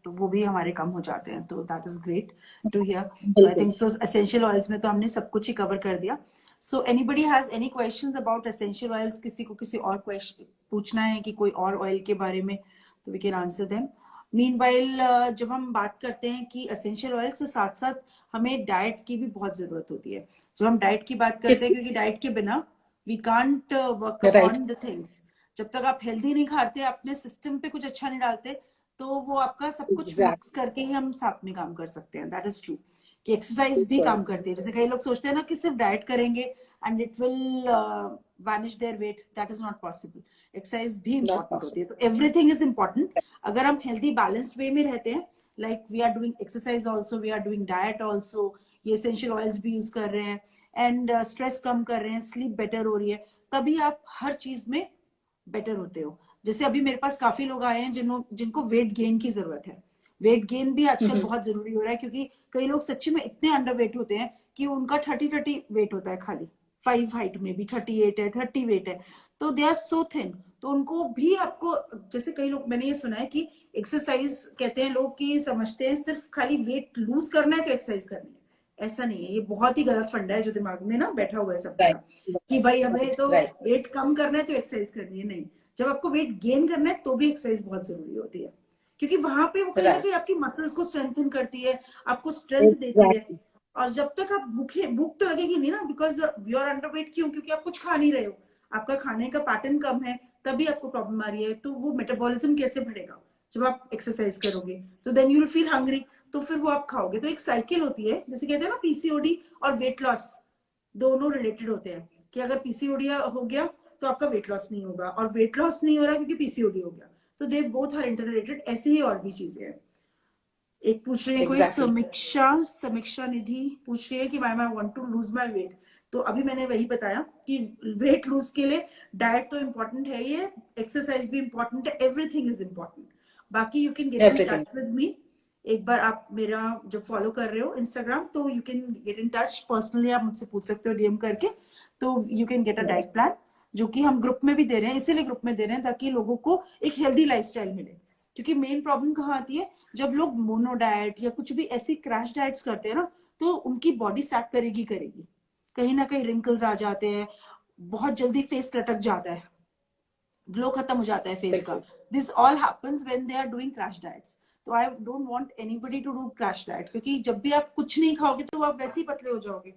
तो वो भी हमारे कम हो जाते हैं, तो that is great to hear. तो आई बिल्कुल। थिंक सो एसेंशियल ऑयल्स में तो हमने सब कुछ ही कवर कर दिया। So anybody has any questions about essential oils? किसी को किसी और क्वेश्चन पूछना है कि कोई और ऑयल के बारे में, तो we can answer them. Meanwhile जब हम बात करते हैं कि एसेंशियल ऑयल से साथ साथ हमें डाइट की भी बहुत जरूरत होती है। जब हम डाइट की बात करते हैं, क्योंकि डाइट के बिना we can't work upon the things. जब तक आप हेल्दी नहीं खाते, अपने सिस्टम पे कुछ अच्छा नहीं डालते, तो वो आपका सब कुछ मिक्स करके ही हम साथ में काम कर सकते हैं। दैट इज ट्रू कि एक्सरसाइज भी काम करती है। जैसे कई लोग सोचते हैं ना कि सिर्फ डाइट करेंगे and it will vanish their weight, that is not possible. Exercise भी इंपॉर्टेंट होती है, तो एवरीथिंग इज इंपॉर्टेंट। अगर हम हेल्दी बैलेंस्ड वे में रहते हैं, like we are doing exercise also, we are doing diet also, ये एसेंशियल ऑयल्स भी यूज कर रहे हैं, एंड स्ट्रेस कम कर रहे हैं, स्लीप बेटर हो रही है, तभी आप हर चीज में बेटर होते हो। जैसे अभी मेरे पास काफी लोग आए हैं जिनको वेट गेन की जरूरत है। वेट गेन भी आजकल बहुत जरूरी हो रहा है, क्योंकि कई लोग सच्ची में इतने अंडर वेट होते हैं कि उनका 30 वेट होता है, खाली 5 हाइट में भी 38 है, 30 वेट है, तो दे आर सो थिन। तो उनको भी आपको, जैसे कई लोग, मैंने ये सुना है कि एक्सरसाइज कहते हैं लोग कि समझते हैं सिर्फ खाली वेट लूज करना है तो एक्सरसाइज करनी है। ऐसा नहीं है, ये बहुत ही गलत फंडा है जो दिमाग में ना बैठा हुआ है सबका, कि भाई अब तो वेट कम करना है तो एक्सरसाइज करनी है। नहीं, जब आपको वेट गेन करना है तो भी एक्सरसाइज बहुत जरूरी होती है, क्योंकि वहां पे वो कहीं ना कहीं आपकी मसल्स को स्ट्रेंथन करती है, आपको स्ट्रेंथ देती है। और जब तक आप भूख तो लगेगी नहीं ना, because you are underweight. क्यों? क्योंकि आप कुछ खा नहीं रहे हो, आपका खाने का पैटर्न कम है, तभी आपको प्रॉब्लम आ रही है। तो वो मेटाबॉलिज्म कैसे बढ़ेगा? जब आप एक्सरसाइज करोगे तो then you will feel hungry, तो फिर वो आप खाओगे। तो एक साइकिल होती है, जैसे कहते हैं ना पीसीओडी और वेट लॉस दोनों रिलेटेड होते हैं, कि अगर पीसीओडी हो गया तो आपका वेट लॉस नहीं होगा, और वेट लॉस नहीं हो रहा क्योंकि पीसीओडी हो गया, तो they both are interrelated. ऐसे ही और भी चीजें हैं। एक पूछ रही है कोई समीक्षा निधि पूछ रही है कि I want to lose my weight. तो अभी मैंने वही बताया कि वेट लूज के लिए डाइट तो इम्पोर्टेंट है, ये एक्सरसाइज भी इम्पोर्टेंट है, एवरीथिंग इज इम्पोर्टेंट। बाकी you can get in touch with me. एक बार आप मेरा जब फॉलो कर रहे हो इंस्टाग्राम, तो you can get in touch personally, आप मुझसे पूछ सकते हो डीएम करके। तो you can get a diet plan, जो कि हम ग्रुप में भी दे रहे हैं, इसीलिए ग्रुप में दे रहे हैं ताकि लोगों को एक हेल्दी लाइफस्टाइल मिले। क्योंकि मेन प्रॉब्लम कहाँ आती है, जब लोग मोनो डाइट या कुछ भी ऐसी क्रैश डाइट्स करते हैं ना, तो उनकी बॉडी सैक करेगी, कहीं ना कहीं रिंकल्स आ जाते हैं, बहुत जल्दी फेस लटक जाता है। ग्लो खत्म हो जाता है फेस का. बिल्कुल this all happens when they are doing crash diets. तो I don't want anybody to do crash diet, क्योंकि जब भी आप कुछ नहीं खाओगे तो आप वैसे ही पतले हो जाओगे.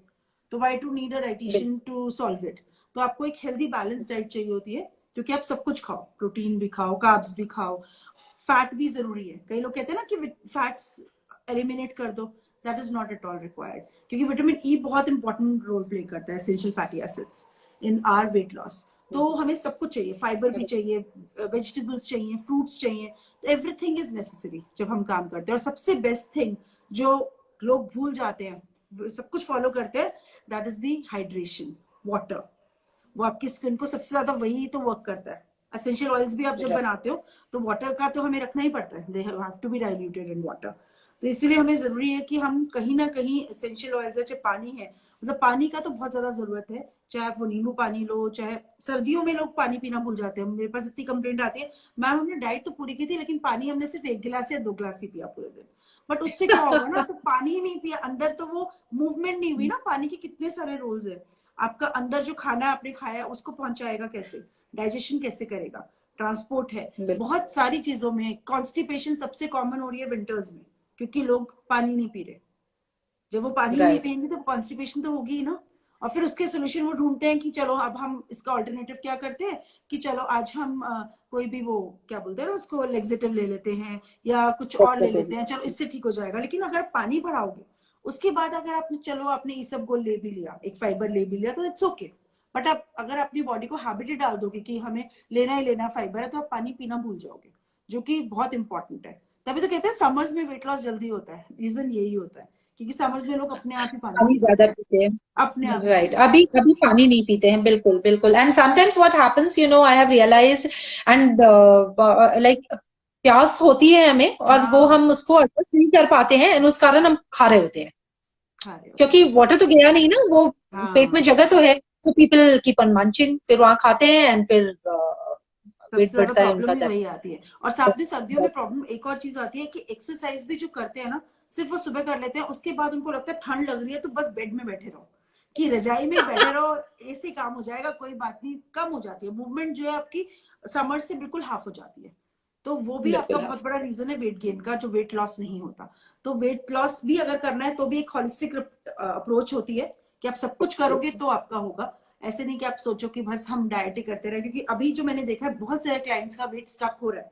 तो वाई टू नीड अ बिल्कुल डाइटिशियन टू सॉल्व इट. तो आपको एक हेल्दी बैलेंस डाइट चाहिए होती है, क्योंकि आप सब कुछ खाओ, प्रोटीन भी खाओ, कार्ब्स भी खाओ, फैट भी जरूरी है. कई लोग कहते हैं ना कि फैट्स एलिमिनेट कर दो. That is not at all required, क्योंकि विटामिन ई बहुत इंपॉर्टेंट रोल प्ले करता है, essential fatty acids in are weight loss. तो हमें सब कुछ चाहिए, फाइबर भी चाहिए, वेजिटेबल्स चाहिए, फ्रूट्स चाहिए. तो एवरीथिंग इज नेसेसरी जब हम काम करते हैं. और सबसे बेस्ट थिंग जो लोग भूल जाते हैं, सब कुछ फॉलो करते हैं, that is the hydration, water. वो आपकी स्किन को सबसे ज्यादा वही तो वर्क करता है. एसेंशियल ऑयल्स भी आप जब बनाते हो तो वाटर का तो हमें रखना ही पड़ता है, they have to be diluted in water. तो इसीलिए हमें जरूरी है कि हम कहीं ना कहीं एसेंशियल ऑयल्स है, चाहे पानी है, मतलब पानी का तो बहुत ज्यादा जरूरत है. चाहे आप वो नींबू पानी लो, चाहे सर्दियों में लोग पानी पीना भूल जाते हैं. मेरे पास इतनी कंप्लेंट आती है, मैम हमने डाइट तो पूरी की थी लेकिन पानी हमने सिर्फ 1 गिलास या 2 गिलास ही पिया पूरे दिन. बट उससे क्या होगा ना, तो पानी ही नहीं पिया, अंदर तो वो मूवमेंट नहीं हुई ना. पानी के कितने सारे रोल्स है. आपका अंदर जो खाना आपने खाया उसको पहुंचाएगा कैसे, डाइजेशन कैसे करेगा, ट्रांसपोर्ट है, बिल्कुल बहुत सारी चीजों में. कॉन्स्टिपेशन सबसे कॉमन हो रही है विंटर्स में, क्योंकि लोग पानी नहीं पी रहे. जब वो पानी नहीं राइट पियेंगे तो कॉन्स्टिपेशन तो होगी ही ना. और फिर उसके सोल्यूशन वो ढूंढते हैं कि चलो अब हम इसका ऑल्टरनेटिव क्या करते हैं, कि चलो आज हम कोई भी वो क्या बोलते हैं ना उसको, लेक्सेटिव ले लेते हैं या कुछ और ले लेते हैं, चलो इससे ठीक हो जाएगा. लेकिन अगर पानी बढ़ाओगे, उसके बाद अगर आपने चलो आपने इसबगोल ले भी लिया, एक फाइबर ले भी लिया, तो इट्स ओके. बट आप अगर अपनी बॉडी को हैबिट ही डाल दोगे कि हमें लेना ही लेना फाइबर है, तो आप पानी पीना भूल जाओगे, जो कि बहुत इंपॉर्टेंट है. तभी तो कहते हैं समर्स में वेट लॉस जल्दी होता है, रीजन यही होता है, क्योंकि समर्स में लोग अपने आप ही पानी पानी पी ज्यादा लेते हैं, पीते हैं अपने आप ही राइट पानी पी अभी लेते हैं. अभी पानी नहीं पीते हैं बिल्कुल बिल्कुल and sometimes what happens I have realised and like प्यास होती है हमें और वो हाँ, हम उसको एडजस्ट नहीं कर पाते हैं एंड उस कारण हम खा रहे होते हैं खा रहे होते क्योंकि हैं. वाटर तो गया नहीं ना वो पेट में हाँ, जगह तो है तो पीपल कीप ऑन मंचिंग फिर वहां खाते हैं एंड फिर सबसे वेट ज्यादा बढ़ता है प्रॉब्लम उनका ही तब वही आती है. और साथ में सर्दियों में That's- प्रॉब्लम एक और चीज आती है कि एक्सरसाइज भी जो करते हैं ना, सिर्फ वो सुबह कर लेते हैं, उसके बाद उनको लगता है ठंड लग रही है तो बस बेड में बैठे रहो, कि रजाई में बैठे रहो, ऐसे काम हो जाएगा, कोई बात नहीं. कम हो जाती है मूवमेंट जो है आपकी, समर से बिल्कुल हाफ हो जाती है. तो वो भी आपका बिल्कुल हाँ बहुत बड़ा रीजन है वेट गेन का, जो वेट लॉस नहीं होता. तो वेट लॉस भी अगर करना है तो भी एक हॉलिस्टिक अप्रोच होती है, कि आप सब कुछ करोगे तो आपका होगा. ऐसे नहीं कि आप सोचो कि बस हम डाइट ही करते रहे, क्योंकि अभी जो मैंने देखा है बहुत सारे क्लाइंट्स का वेट स्टक हो रहा है.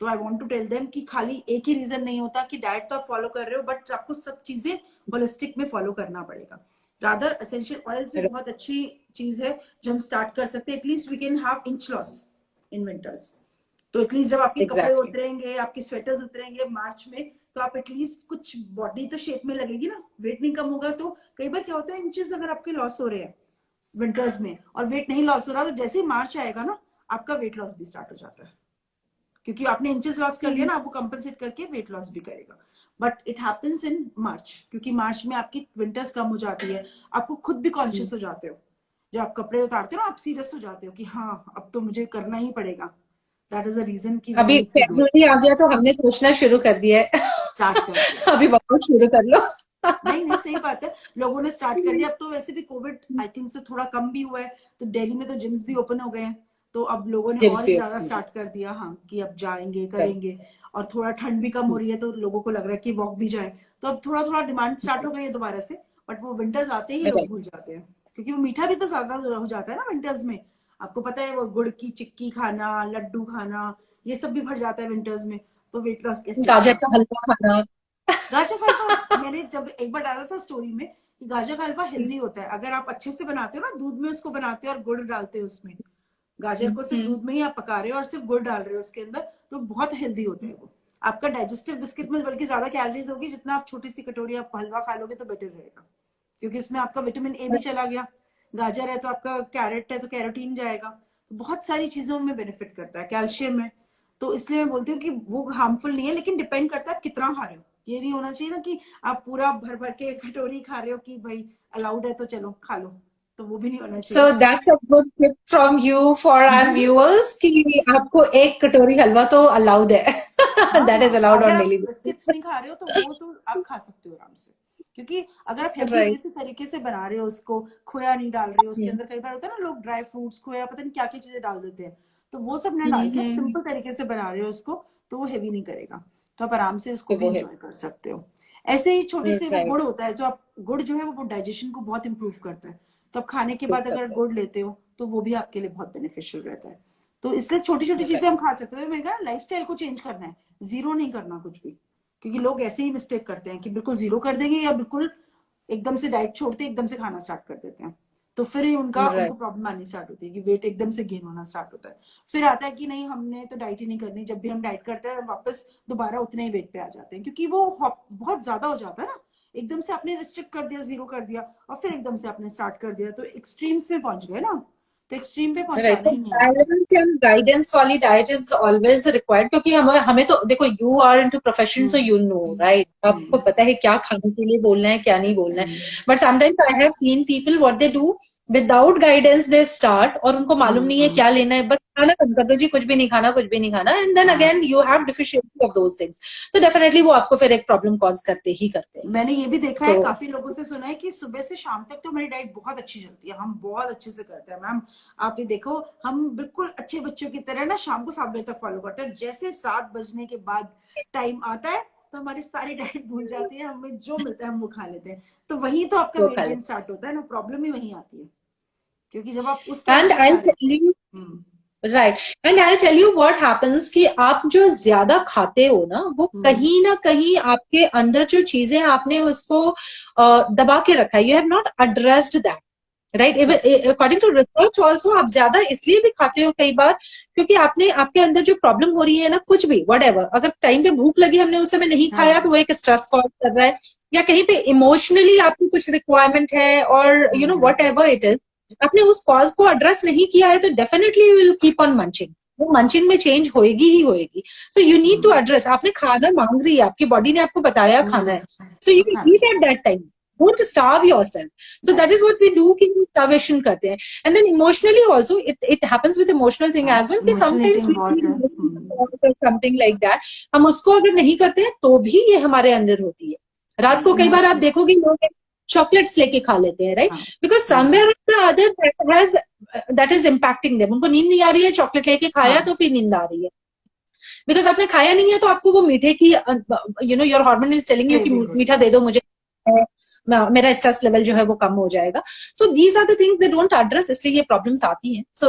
तो I want to tell them कि खाली एक ही रीजन नहीं होता कि डाइट तो आप फॉलो कर रहे हो, बट आपको सब चीजें होलिस्टिक में फॉलो करना पड़ेगा. रादर एसेंशियल ऑयल्स भी बहुत अच्छी चीज है जो हम स्टार्ट कर सकते हैं. At least we can have inch loss in winters. तो एटलीस्ट जब आपके कपड़े एग्जैक्टली उतरेंगे, आपके स्वेटर्स उतरेंगे मार्च में, तो आप एटलीस्ट कुछ बॉडी तो शेप में लगेगी ना. वेट नहीं कम होगा तो कई बार क्या होता है, इंचेस अगर आपके लॉस हो रहे हैं विंटर्स में और वेट नहीं लॉस हो रहा, तो जैसे ही मार्च आएगा ना, आपका वेट लॉस भी स्टार्ट हो जाता है, क्योंकि आपने इंचेस लॉस कर लिया ना, वो कंपनसेट करके वेट लॉस भी करेगा. बट इट हैपेंस इन मार्च, क्योंकि मार्च में आपकी विंटर्स कम हो जाती है. आपको खुद भी कॉन्शियस हो जाते हो, जब आप कपड़े उतारते हो ना, आप सीरियस हो जाते हो कि हाँ अब तो मुझे करना ही पड़ेगा. दैट इज अ रीजन कि वी अभी नीड टू डू इट. फरवरी आ गया तो हमने सोचना शुरू कर दिया है स्टार्ट कर दिया. अभी वापस शुरू कर लो नहीं नहीं, सही बात है, लोगों ने स्टार्ट कर दिया. अब तो वैसे भी कोविड आई थिंक से थोड़ा कम भी हुआ है, तो दिल्ली में तो जिम्स भी ओपन हो गए हैं. तो अब लोगों ने जिम्स और भी ज्यादा ओपन स्टार्ट कर दिया, हाँ, कि अब जाएंगे कर करेंगे. और थोड़ा ठंड भी कम हो रही है तो लोगों को लग रहा है कि वॉक भी जाए. तो अब थोड़ा थोड़ा डिमांड स्टार्ट हो गई है दोबारा से. बट वो विंटर्स आते ही लोग राइट भूल जाते हैं, क्योंकि वो मीठा भी तो ज्यादा हो जाता है ना विंटर्स में. आपको पता है वो गुड़ की चिक्की खाना, लड्डू खाना, ये सब भी भर जाता है विंटर्स में. तो वेट लॉस कैसे गाजर होगा. का हलवा खाना गाजर का हलवा मैंने जब एक बार डाला था स्टोरी में, कि गाजर का हलवा हेल्दी होता है अगर आप अच्छे से बनाते हो ना, दूध में उसको बनाते हो और गुड़ डालते हो उसमें. गाजर को सिर्फ दूध में ही आप पका रहे हो और सिर्फ गुड़ डाल रहे हो उसके अंदर, तो बहुत हेल्दी होता है वो. आपका डाइजेस्टिव बिस्किट में बल्कि ज्यादा कैलोरीज होगी, जितना आप छोटी सी कटोरी आप हलवा खा लोगे तो बेटर रहेगा, क्योंकि इसमें आपका विटामिन ए भी चला गया. गाजर है तो आपका कैरेट है तो कैरोटीन जाएगा. तो बहुत सारी चीजों में बेनिफिट करता है, कैल्शियम है. तो इसलिए मैं बोलती हूँ कि वो हार्मफुल नहीं है, लेकिन डिपेंड करता है कितना खा रहे हो. ये नहीं होना चाहिए ना कि आप पूरा भर भर के कटोरी खा रहे हो कि भाई अलाउड है तो चलो खा लो. तो वो भी नहीं होना सो चाहिए. That's a good tip from you for our viewers कि आपको एक कटोरी हलवा तो अलाउड है दैट इज हाँ, अलाउड अगर ऑन आप डेली बिस्किट्स नहीं खा रहे हो तो वो तो आप खा सकते हो आराम से, क्योंकि अगर आप हेल्दी वे राइट से तरीके से बना रहे हो उसको, खोया नहीं डाल रहे हो उसके अंदर. कई बार होता है ना लोग ड्राई फ्रूट्स, खोया, पता नहीं क्या क्या चीजें डाल देते हैं. तो वो सब ना डाल के आप सिंपल तरीके से बना रहे हो उसको, तो वो हेवी नहीं करेगा, तो आप आराम से उसको तो भी वो है। एंजॉय कर सकते हो। ऐसे ही छोटे से वो राइट। गुड़ होता है, जो आप गुड़ जो है वो डाइजेशन को बहुत इंप्रूव करता है, तो आप खाने के प्रूव बाद अगर करता गुड़ लेते हो तो वो भी आपके लिए बहुत बेनिफिशियल रहता है। तो इसलिए छोटी छोटी है। चीजें हम खा सकते हैं। मैंने कहा लाइफस्टाइल को चेंज करना है, जीरो नहीं करना कुछ भी, क्योंकि लोग ऐसे ही मिस्टेक करते हैं कि बिल्कुल जीरो कर देंगे या बिल्कुल एकदम से डाइट छोड़ते एकदम से खाना स्टार्ट कर देते हैं, तो फिर ही उनका राइट। उनको प्रॉब्लम आनी स्टार्ट होती है कि वेट एकदम से गेन होना स्टार्ट होता है। फिर आता है कि नहीं हमने तो डाइट ही नहीं करनी, जब भी हम डाइट करते हैं वापस दोबारा उतने ही वेट पे आ जाते हैं, क्योंकि वो बहुत ज्यादा हो जाता है ना, एकदम से आपने रिस्ट्रिक्ट कर दिया, जीरो कर दिया और फिर एकदम से आपने स्टार्ट कर दिया, तो एक्सट्रीम्स में पहुंच गए ना, तो एक्सट्रीम पे राइट। पहुंचाना तो ही नहीं है आपको। बैलेंस एंड गाइडेंस वाली डाइट इज ऑलवेज रिक्वायर्ड, क्योंकि हमें हमें तो देखो, you are into profession, so you know, right, आपको पता है क्या खाने के लिए बोलना है, क्या नहीं बोलना है। But sometimes I have seen people what they do, without guidance they start, और उनको मालूम नहीं है क्या लेना है, बस खाना बंद कर दो जी, कुछ भी नहीं खाना, कुछ भी नहीं खाना, and then again you have deficiency of those things. तो डेफिनेटली वो आपको फिर एक प्रॉब्लम कॉज करते ही करते हैं। मैंने ये भी देखा है, सो काफी लोगों से सुना है कि सुबह से शाम तक तो मेरी डाइट बहुत अच्छी चलती है, हम बहुत अच्छे से करते हैं मैम, आप ये देखो हम बिल्कुल अच्छे बच्चों की तरह ना शाम को 7 बजे तक फॉलो करते हैं, जैसे 7 बजने के बाद टाइम आता है तो हमारी सारी डाइट भूल जाती है, हमें जो मिलता है हम वो खा लेते हैं, तो वही तो आपका वो वेट खा गेन लेते स्टार्ट होता है ना, प्रॉब्लम ही वही आती है, क्योंकि जब आप उस हैं। टाइम एंड पे आई खा रहे टेल यू, हो। Right, and I tell you what happens कि आप जो ज्यादा खाते हो ना, वो हम्म कहीं ना कहीं आपके अंदर जो चीजें आपने उसको दबा के रखा है, you have not addressed that, right. According to research also, आप ज्यादा इसलिए भी खाते हो कई बार क्योंकि आपने, आपके अंदर जो प्रॉब्लम हो रही है ना, कुछ भी वट एवर, अगर टाइम पे भूख लगी, हमने उस समय नहीं खाया, तो हाँ वो एक स्ट्रेस कॉज कर रहा है, या कहीं पे इमोशनली आपकी कुछ रिक्वायरमेंट है, और you know whatever it is, आपने उस कॉज को एड्रेस नहीं किया है, तो definitely you will keep on munching, वो मंचिंग में चेंज होएगी ही होएगी। So you need to address, आपने खाना मांग रही है, आपकी बॉडी ने आपको बताया खाना है, सो यू तो विल खाना eat at that time, don't starve yourself. So that is what we do कि starvation करते हैं, and then emotionally also it happens with emotional thing as well कि इमोशनल sometimes ईटिंग we बहुत feel है। or something like that, हम उसको अगर नहीं करते हैं तो भी ये हमारे अंदर होती है। रात को कई बार आप इमोशनल देखोगे लोग चॉकलेट्स लेके खा लेते हैं, राइट, हाँ बिकॉज समवेयर और the other that is impacting them, उनको नींद नहीं आ रही है, चॉकलेट लेके खाया हाँ तो फिर नींद आ रही है, बिकॉज आपने खाया नहीं है, तो आपको वो मीठे की, you know your hormone is telling you कि क्रेविंग मीठा होती दे है। दो मुझे, मेरा स्ट्रेस लेवल जो है वो कम हो जाएगा। So these are the things they don't address, इसलिए ये प्रॉब्लम्स आती हैं। सो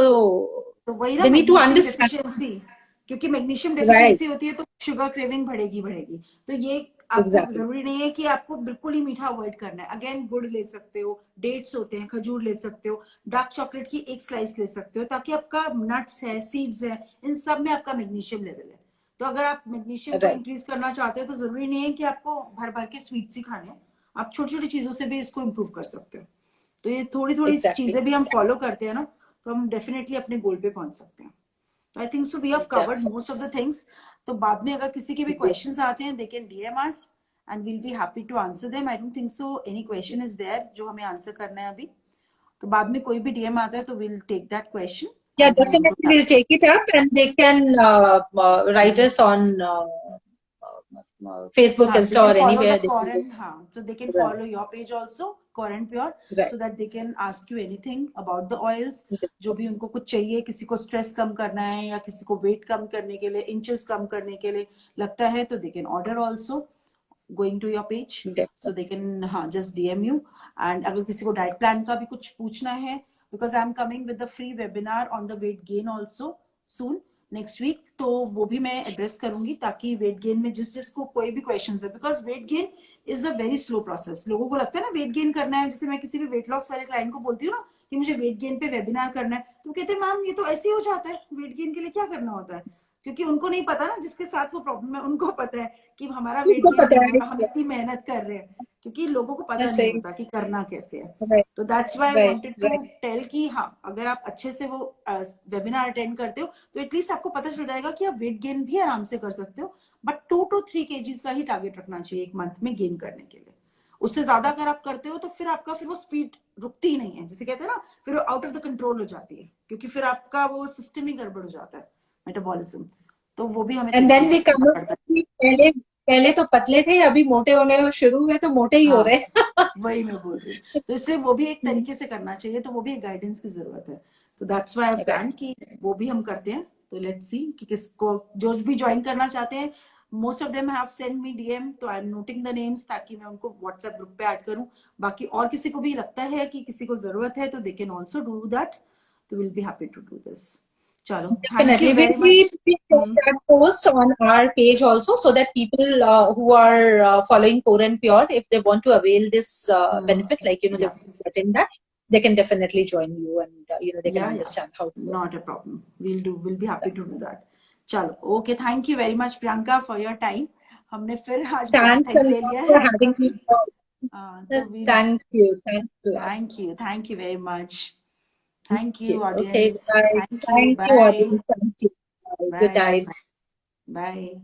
तो वही ना they need to magnesium understand. Deficiency, क्योंकि मैग्नीशियम राइट। डेफिशिएंसी होती है तो शुगर क्रेविंग बढ़ेगी बढ़ेगी, तो ये आपको एग्जैक्टली। जरूरी नहीं है कि आपको बिल्कुल ही मीठा अवॉइड करना है, अगेन गुड़ ले सकते हो, डेट्स होते हैं, खजूर ले सकते हो, डार्क चॉकलेट की एक स्लाइस ले सकते हो, ताकि आपका नट्स है, सीड्स है, इन सब में आपका मैग्नीशियम लेवल है। तो अगर आप मैग्नीशियम को राइट। इंक्रीज करना चाहते हो तो जरूरी नहीं है कि आपको भर भर के स्वीट्स ही खाने हैं, आप छोटी छोटी चीजों से भी इसको इम्प्रूव कर सकते हो। तो ये थोड़ी थोड़ी एग्जैक्टली। चीजें भी हम फॉलो करते हैं ना, तो हम डेफिनेटली अपने गोल पे पहुंच सकते हैं। तो I think so we have covered most of the things. तो बाद में अगर किसी के भी क्वेश्चंस यस। आते हैं they can DM us and will be happy to answer them. I don't think so any question is there जो हमें आंसर करना है अभी, तो बाद में कोई भी डीएम आता है तो will take that question Yeah, and then definitely we'll take it up, and they can write us on Facebook, हाँ, they Insta, can or follow the anywhere they can. Coran, हाँ, so they can Right. follow your page also, Coran Pure, Right. so that they can ask you anything about the oils, जो भी उनको कुछ चाहिए, किसी को stress कम करना है या किसी को वेट कम करने के लिए, इंचेस कम करने के लिए लगता है, तो they can order also going to your page, so they can हाँ just DM you। and अगर किसी को डाइट प्लान का भी कुछ पूछना है, because I am coming with the free webinar on the weight gain also soon next week, तो वो भी मैं एड्रेस करूंगी, ताकि वेट गेन में जिस जिसको कोई भी क्वेश्चन है, because weight gain is a very slow process. लोगों को लगता है ना वेट गेन करना है, जैसे मैं किसी भी वेट लॉस वाले क्लाइंट को बोलती हूँ ना कि मुझे वेट गेन पे वेबिनार करना है, तो कहते हैं मैम ये तो ऐसे ही हो जाता है, वेट गेन के लिए क्या करना होता है, क्योंकि उनको नहीं पता ना, जिसके साथ वो प्रॉब्लम है उनको पता है कि हमारा वेट उनको गेन पता नहीं है। होगा, हम इतनी मेहनत कर रहे हैं, क्योंकि लोगों को पता नहीं सही। होता कि करना कैसे है। राइट। तो that's why I right. Wanted to right. Tell कि हाँ, अगर आप अच्छे से वो वेबिनार अटेंड करते हो तो एटलीस्ट आपको पता चल जाएगा कि आप वेट गेन भी आराम से कर सकते हो, बट 2 to 3 kgs का ही टारगेट रखना चाहिए एक मंथ में गेन करने के लिए। उससे ज्यादा अगर आप करते हो तो फिर आपका फिर वो स्पीड रुकती ही नहीं है, जिसे कहते हैं ना फिर वो आउट ऑफ द कंट्रोल हो जाती है, क्योंकि फिर आपका वो सिस्टम ही गड़बड़ हो जाता है, मेटाबॉलिज्म। तो वो भी हमें एंड देन तरीके वी से कम करना पड़ता है। पहले पहले तो पतले थे, अभी मोटे होने शुरू हुए तो मोटे ही हो हाँ, रहे हैं। वही मैं बोल रही हूँ, तो इसलिए वो भी एक तरीके से करना चाहिए, तो वो भी एक गाइडेंस की जरूरत है। तो दैट्स व्हाई आई प्लान कि वो भी हम करते हैं। तो लेट्स सी कि किसको जो भी ज्वाइन करना चाहते हैं, most of them have send me DM, तो I am noting the names ताकि मैं उनको व्हाट्सएप ग्रुप पे ऐड करूं। बाकी और किसी को भी लगता है कि किसी को जरूरत है तो they can also do that, तो will be happy to do this. चलो, thank you Definitely. Very We much. post that post on our page also so that people who are following Core and Pure, if they want to avail this benefit, like, they Yeah. want to get in that, they can definitely join you and, they can Yeah, yeah, understand how to work. not a problem. We'll be happy to do that. चलो, okay, thank you very much Priyanka for your time. हमने फिर आज बहुत Thanks a time ले lot लिया है for आपका। having me. तो we'll Thank you. Thanks a lot. Thank you very much. Thank thank you you. Okay, audience, bye. Thank you, Thank you, bye audience. Thank you. Bye. Good bye night. Bye.